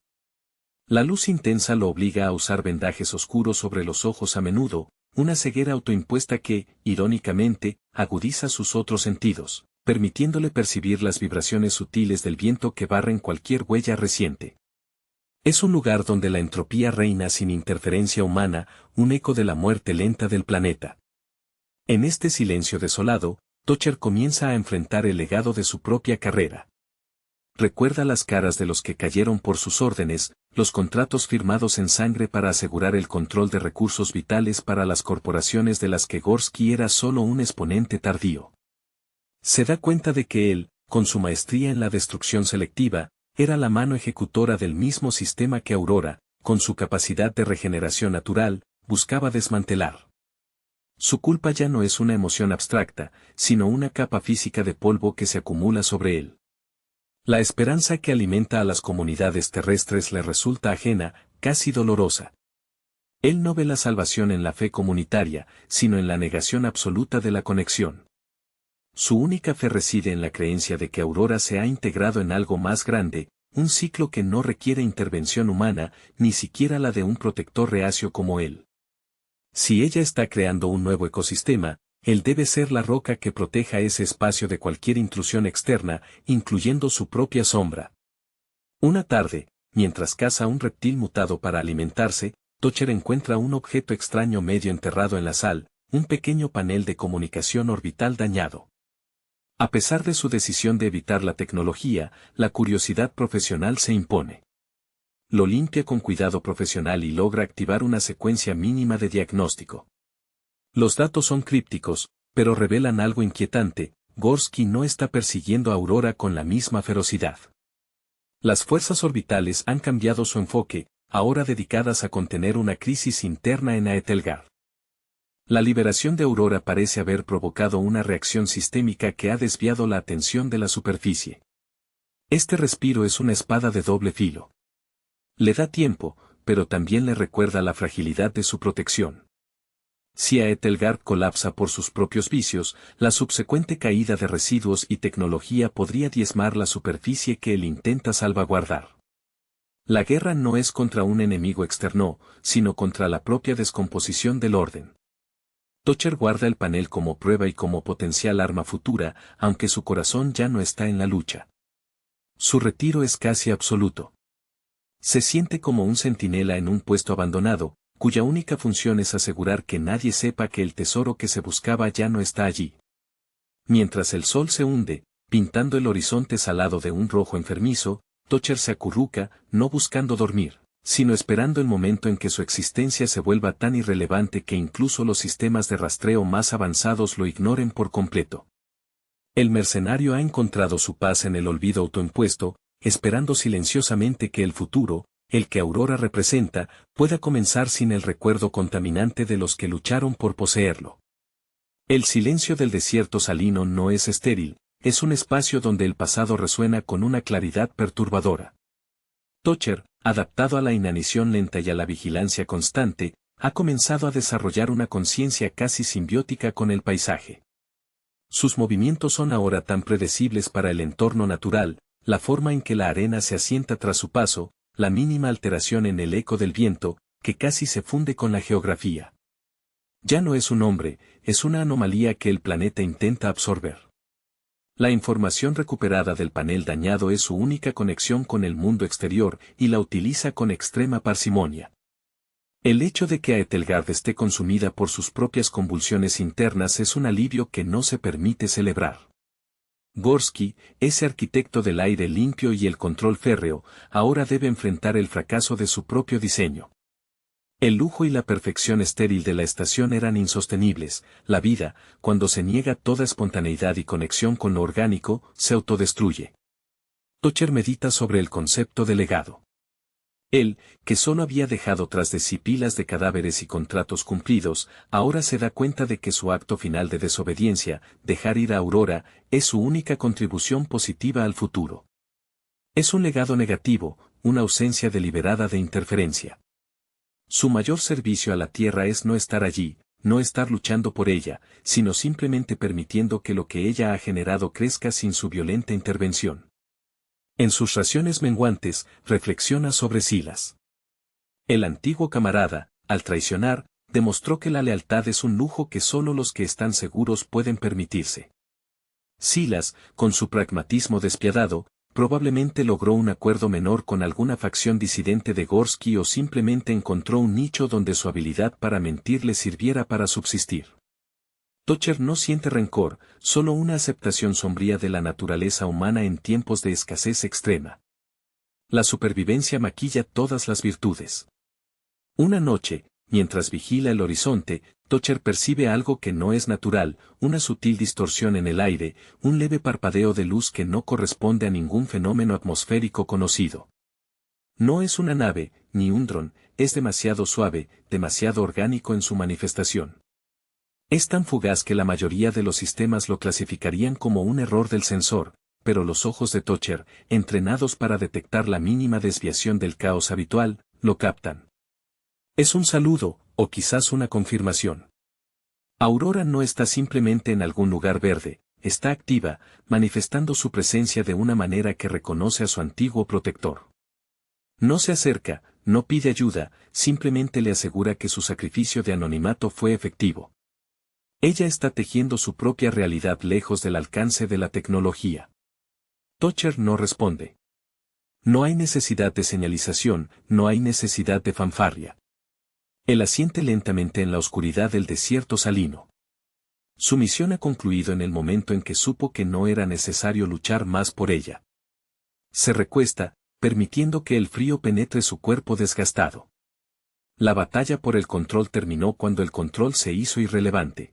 La luz intensa lo obliga a usar vendajes oscuros sobre los ojos a menudo, una ceguera autoimpuesta que, irónicamente, agudiza sus otros sentidos, permitiéndole percibir las vibraciones sutiles del viento que barren cualquier huella reciente. Es un lugar donde la entropía reina sin interferencia humana, un eco de la muerte lenta del planeta. En este silencio desolado, Thocher comienza a enfrentar el legado de su propia carrera. Recuerda las caras de los que cayeron por sus órdenes, los contratos firmados en sangre para asegurar el control de recursos vitales para las corporaciones de las que Gorsky era solo un exponente tardío. Se da cuenta de que él, con su maestría en la destrucción selectiva, era la mano ejecutora del mismo sistema que Aurora, con su capacidad de regeneración natural, buscaba desmantelar. Su culpa ya no es una emoción abstracta, sino una capa física de polvo que se acumula sobre él. La esperanza que alimenta a las comunidades terrestres le resulta ajena, casi dolorosa. Él no ve la salvación en la fe comunitaria, sino en la negación absoluta de la conexión. Su única fe reside en la creencia de que Aurora se ha integrado en algo más grande, un ciclo que no requiere intervención humana, ni siquiera la de un protector reacio como él. Si ella está creando un nuevo ecosistema, él debe ser la roca que proteja ese espacio de cualquier intrusión externa, incluyendo su propia sombra. Una tarde, mientras caza un reptil mutado para alimentarse, Thocher encuentra un objeto extraño medio enterrado en la sal, un pequeño panel de comunicación orbital dañado. A pesar de su decisión de evitar la tecnología, la curiosidad profesional se impone. Lo limpia con cuidado profesional y logra activar una secuencia mínima de diagnóstico. Los datos son crípticos, pero revelan algo inquietante: Gorsky no está persiguiendo a Aurora con la misma ferocidad. Las fuerzas orbitales han cambiado su enfoque, ahora dedicadas a contener una crisis interna en Aethelgard. La liberación de Aurora parece haber provocado una reacción sistémica que ha desviado la atención de la superficie. Este respiro es una espada de doble filo. Le da tiempo, pero también le recuerda la fragilidad de su protección. Si Aethelgard colapsa por sus propios vicios, la subsecuente caída de residuos y tecnología podría diezmar la superficie que él intenta salvaguardar. La guerra no es contra un enemigo externo, sino contra la propia descomposición del orden. Thocher guarda el panel como prueba y como potencial arma futura, aunque su corazón ya no está en la lucha. Su retiro es casi absoluto. Se siente como un centinela en un puesto abandonado, cuya única función es asegurar que nadie sepa que el tesoro que se buscaba ya no está allí. Mientras el sol se hunde, pintando el horizonte salado de un rojo enfermizo, Thocher se acurruca, no buscando dormir, sino esperando el momento en que su existencia se vuelva tan irrelevante que incluso los sistemas de rastreo más avanzados lo ignoren por completo. El mercenario ha encontrado su paz en el olvido autoimpuesto, esperando silenciosamente que el futuro, el que Aurora representa, pueda comenzar sin el recuerdo contaminante de los que lucharon por poseerlo. El silencio del desierto salino no es estéril, es un espacio donde el pasado resuena con una claridad perturbadora. Tocher, adaptado a la inanición lenta y a la vigilancia constante, ha comenzado a desarrollar una conciencia casi simbiótica con el paisaje. Sus movimientos son ahora tan predecibles para el entorno natural, la forma en que la arena se asienta tras su paso, la mínima alteración en el eco del viento, que casi se funde con la geografía. Ya no es un hombre, es una anomalía que el planeta intenta absorber. La información recuperada del panel dañado es su única conexión con el mundo exterior y la utiliza con extrema parsimonia. El hecho de que Aethelgard esté consumida por sus propias convulsiones internas es un alivio que no se permite celebrar. Gorsky, ese arquitecto del aire limpio y el control férreo, ahora debe enfrentar el fracaso de su propio diseño. El lujo y la perfección estéril de la estación eran insostenibles. La vida, cuando se niega toda espontaneidad y conexión con lo orgánico, se autodestruye. Tocher medita sobre el concepto de legado. Él, que solo había dejado tras de sí pilas de cadáveres y contratos cumplidos, ahora se da cuenta de que su acto final de desobediencia, dejar ir a Aurora, es su única contribución positiva al futuro. Es un legado negativo, una ausencia deliberada de interferencia. Su mayor servicio a la Tierra es no estar allí, no estar luchando por ella, sino simplemente permitiendo que lo que ella ha generado crezca sin su violenta intervención. En sus raciones menguantes, reflexiona sobre Silas. El antiguo camarada, al traicionar, demostró que la lealtad es un lujo que solo los que están seguros pueden permitirse. Silas, con su pragmatismo despiadado, probablemente logró un acuerdo menor con alguna facción disidente de Gorsky o simplemente encontró un nicho donde su habilidad para mentir le sirviera para subsistir. Tocher no siente rencor, solo una aceptación sombría de la naturaleza humana en tiempos de escasez extrema. La supervivencia maquilla todas las virtudes. Una noche, mientras vigila el horizonte, Tocher percibe algo que no es natural, una sutil distorsión en el aire, un leve parpadeo de luz que no corresponde a ningún fenómeno atmosférico conocido. No es una nave, ni un dron, es demasiado suave, demasiado orgánico en su manifestación. Es tan fugaz que la mayoría de los sistemas lo clasificarían como un error del sensor, pero los ojos de Tocher, entrenados para detectar la mínima desviación del caos habitual, lo captan. Es un saludo, o quizás una confirmación. Aurora no está simplemente en algún lugar verde, está activa, manifestando su presencia de una manera que reconoce a su antiguo protector. No se acerca, no pide ayuda, simplemente le asegura que su sacrificio de anonimato fue efectivo. Ella está tejiendo su propia realidad lejos del alcance de la tecnología. Tocher no responde. No hay necesidad de señalización, no hay necesidad de fanfarria. Él asiente lentamente en la oscuridad del desierto salino. Su misión ha concluido en el momento en que supo que no era necesario luchar más por ella. Se recuesta, permitiendo que el frío penetre su cuerpo desgastado. La batalla por el control terminó cuando el control se hizo irrelevante.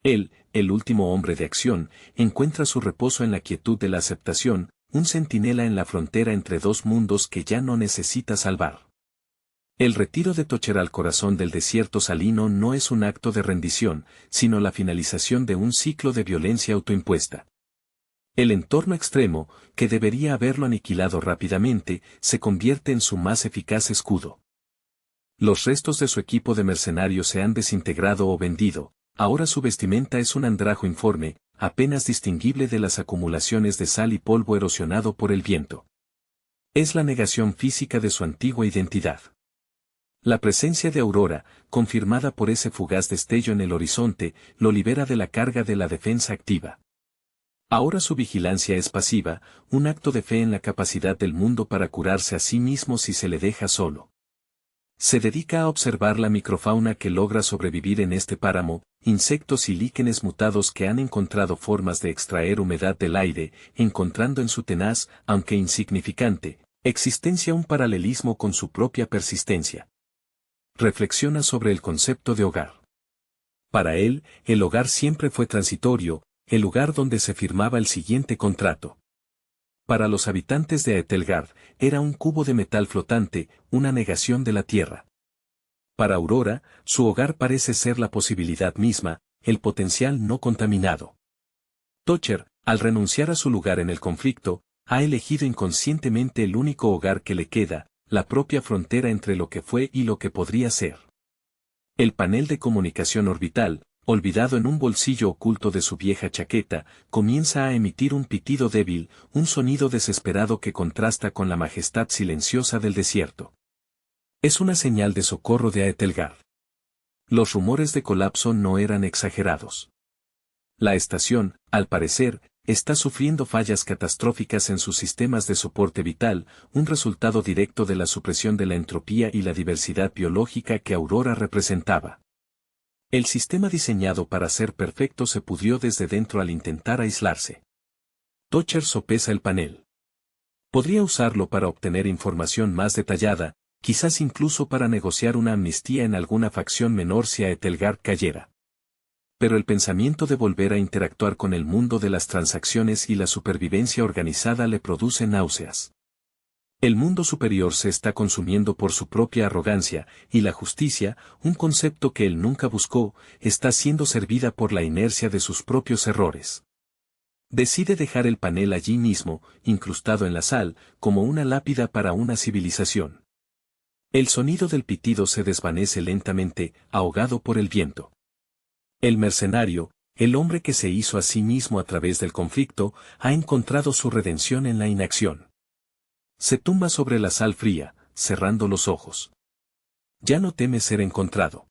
Él, el último hombre de acción, encuentra su reposo en la quietud de la aceptación, un centinela en la frontera entre dos mundos que ya no necesita salvar. El retiro de Tocher al corazón del desierto salino no es un acto de rendición, sino la finalización de un ciclo de violencia autoimpuesta. El entorno extremo, que debería haberlo aniquilado rápidamente, se convierte en su más eficaz escudo. Los restos de su equipo de mercenarios se han desintegrado o vendido. Ahora su vestimenta es un andrajo informe, apenas distinguible de las acumulaciones de sal y polvo erosionado por el viento. Es la negación física de su antigua identidad. La presencia de Aurora, confirmada por ese fugaz destello en el horizonte, lo libera de la carga de la defensa activa. Ahora su vigilancia es pasiva, un acto de fe en la capacidad del mundo para curarse a sí mismo si se le deja solo. Se dedica a observar la microfauna que logra sobrevivir en este páramo, insectos y líquenes mutados que han encontrado formas de extraer humedad del aire, encontrando en su tenaz, aunque insignificante, existencia un paralelismo con su propia persistencia. Reflexiona sobre el concepto de hogar. Para él, el hogar siempre fue transitorio, el lugar donde se firmaba el siguiente contrato. Para los habitantes de Aethelgard, era un cubo de metal flotante, una negación de la tierra. Para Aurora, su hogar parece ser la posibilidad misma, el potencial no contaminado. Tocher, al renunciar a su lugar en el conflicto, ha elegido inconscientemente el único hogar que le queda, la propia frontera entre lo que fue y lo que podría ser. El panel de comunicación orbital, olvidado en un bolsillo oculto de su vieja chaqueta, comienza a emitir un pitido débil, un sonido desesperado que contrasta con la majestad silenciosa del desierto. Es una señal de socorro de Aethelgard. Los rumores de colapso no eran exagerados. La estación, al parecer, está sufriendo fallas catastróficas en sus sistemas de soporte vital, un resultado directo de la supresión de la entropía y la diversidad biológica que Aurora representaba. El sistema diseñado para ser perfecto se pudrió desde dentro al intentar aislarse. Thocher sopesa el panel. Podría usarlo para obtener información más detallada, quizás incluso para negociar una amnistía en alguna facción menor si Aethelgard cayera. Pero el pensamiento de volver a interactuar con el mundo de las transacciones y la supervivencia organizada le produce náuseas. El mundo superior se está consumiendo por su propia arrogancia, y la justicia, un concepto que él nunca buscó, está siendo servida por la inercia de sus propios errores. Decide dejar el panel allí mismo, incrustado en la sal, como una lápida para una civilización. El sonido del pitido se desvanece lentamente, ahogado por el viento. El mercenario, el hombre que se hizo a sí mismo a través del conflicto, ha encontrado su redención en la inacción. Se tumba sobre la sal fría, cerrando los ojos. Ya no teme ser encontrado.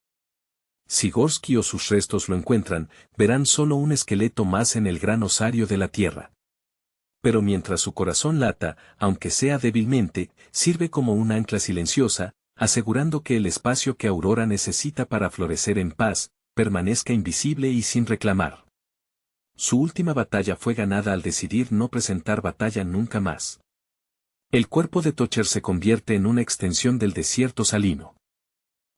Si Gorsky o sus restos lo encuentran, verán solo un esqueleto más en el gran osario de la tierra. Pero mientras su corazón lata, aunque sea débilmente, sirve como un ancla silenciosa, asegurando que el espacio que Aurora necesita para florecer en paz, permanezca invisible y sin reclamar. Su última batalla fue ganada al decidir no presentar batalla nunca más. El cuerpo de Thocher se convierte en una extensión del desierto salino.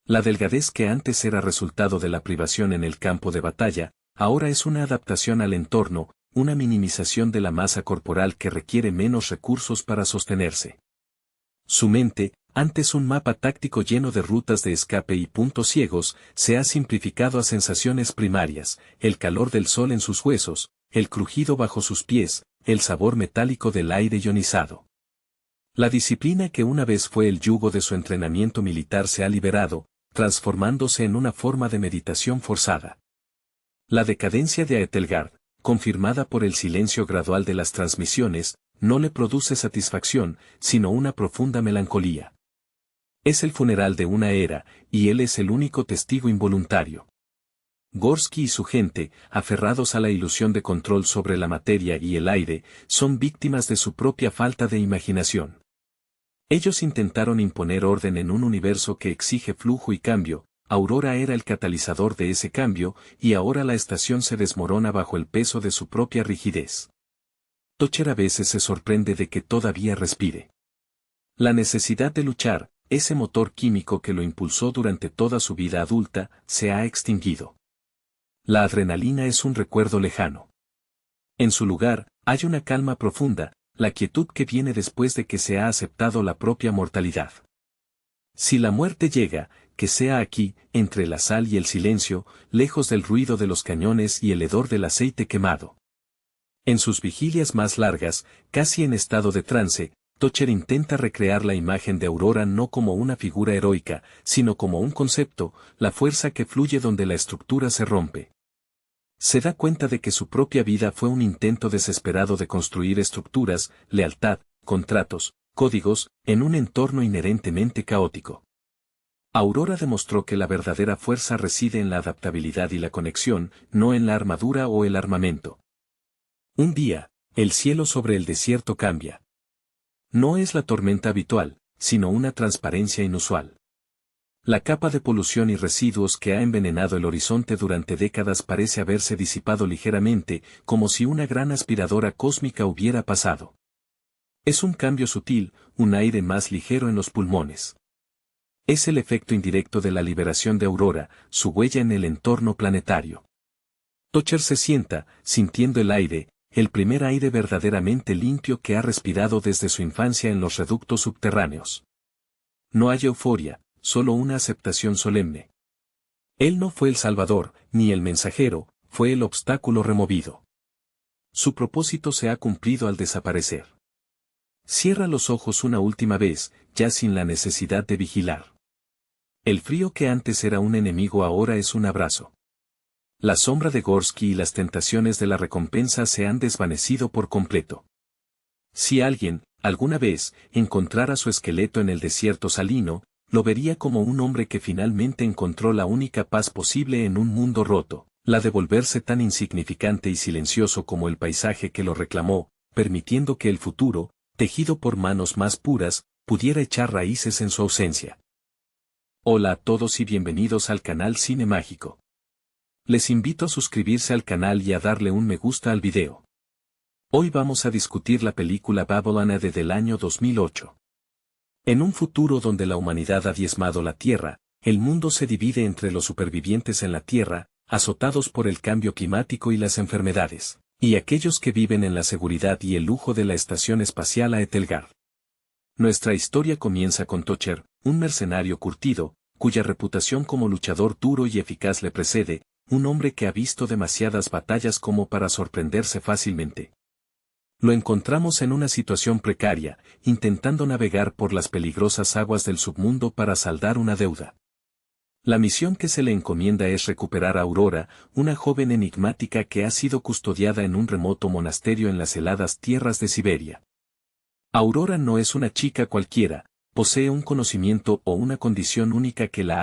La delgadez que antes era resultado de la privación en el campo de batalla, ahora es una adaptación al entorno, una minimización de la masa corporal que requiere menos recursos para sostenerse. Su mente, antes un mapa táctico lleno de rutas de escape y puntos ciegos, se ha simplificado a sensaciones primarias, el calor del sol en sus huesos, el crujido bajo sus pies, el sabor metálico del aire ionizado. La disciplina que una vez fue el yugo de su entrenamiento militar se ha liberado, transformándose en una forma de meditación forzada. La decadencia de Aethelgard, confirmada por el silencio gradual de las transmisiones, no le produce satisfacción, sino una profunda melancolía. Es el funeral de una era, y él es el único testigo involuntario. Gorsky y su gente, aferrados a la ilusión de control sobre la materia y el aire, son víctimas de su propia falta de imaginación. Ellos intentaron imponer orden en un universo que exige flujo y cambio, Aurora era el catalizador de ese cambio, y ahora la estación se desmorona bajo el peso de su propia rigidez. Thocher a veces se sorprende de que todavía respire. La necesidad de luchar, ese motor químico que lo impulsó durante toda su vida adulta, se ha extinguido. La adrenalina es un recuerdo lejano. En su lugar, hay una calma profunda, la quietud que viene después de que se ha aceptado la propia mortalidad. Si la muerte llega, que sea aquí, entre la sal y el silencio, lejos del ruido de los cañones y el hedor del aceite quemado. En sus vigilias más largas, casi en estado de trance, Thocher intenta recrear la imagen de Aurora no como una figura heroica, sino como un concepto, la fuerza que fluye donde la estructura se rompe. Se da cuenta de que su propia vida fue un intento desesperado de construir estructuras, lealtad, contratos, códigos, en un entorno inherentemente caótico. Aurora demostró que la verdadera fuerza reside en la adaptabilidad y la conexión, no en la armadura o el armamento. Un día, el cielo sobre el desierto cambia. No es la tormenta habitual, sino una transparencia inusual. La capa de polución y residuos que ha envenenado el horizonte durante décadas parece haberse disipado ligeramente, como si una gran aspiradora cósmica hubiera pasado. Es un cambio sutil, un aire más ligero en los pulmones. Es el efecto indirecto de la liberación de Aurora, su huella en el entorno planetario. Thocher se sienta, sintiendo el aire, el primer aire verdaderamente limpio que ha respirado desde su infancia en los reductos subterráneos. No hay euforia, solo una aceptación solemne. Él no fue el salvador, ni el mensajero, fue el obstáculo removido. Su propósito se ha cumplido al desaparecer. Cierra los ojos una última vez, ya sin la necesidad de vigilar. El frío que antes era un enemigo ahora es un abrazo. La sombra de Gorsky y las tentaciones de la recompensa se han desvanecido por completo. Si alguien, alguna vez, encontrara su esqueleto en el desierto salino, lo vería como un hombre que finalmente encontró la única paz posible en un mundo roto, la de volverse tan insignificante y silencioso como el paisaje que lo reclamó, permitiendo que el futuro, tejido por manos más puras, pudiera echar raíces en su ausencia. Hola a todos y bienvenidos al canal Cine Mágico. Les invito a suscribirse al canal y a darle un me gusta al video. Hoy vamos a discutir la película Babylon AD del año 2008. En un futuro donde la humanidad ha diezmado la Tierra, el mundo se divide entre los supervivientes en la Tierra, azotados por el cambio climático y las enfermedades, y aquellos que viven en la seguridad y el lujo de la estación espacial Aethelgard. Nuestra historia comienza con Tocher, un mercenario curtido, cuya reputación como luchador duro y eficaz le precede, un hombre que ha visto demasiadas batallas como para sorprenderse fácilmente. Lo encontramos en una situación precaria, intentando navegar por las peligrosas aguas del submundo para saldar una deuda. La misión que se le encomienda es recuperar a Aurora, una joven enigmática que ha sido custodiada en un remoto monasterio en las heladas tierras de Siberia. Aurora no es una chica cualquiera, posee un conocimiento o una condición única que la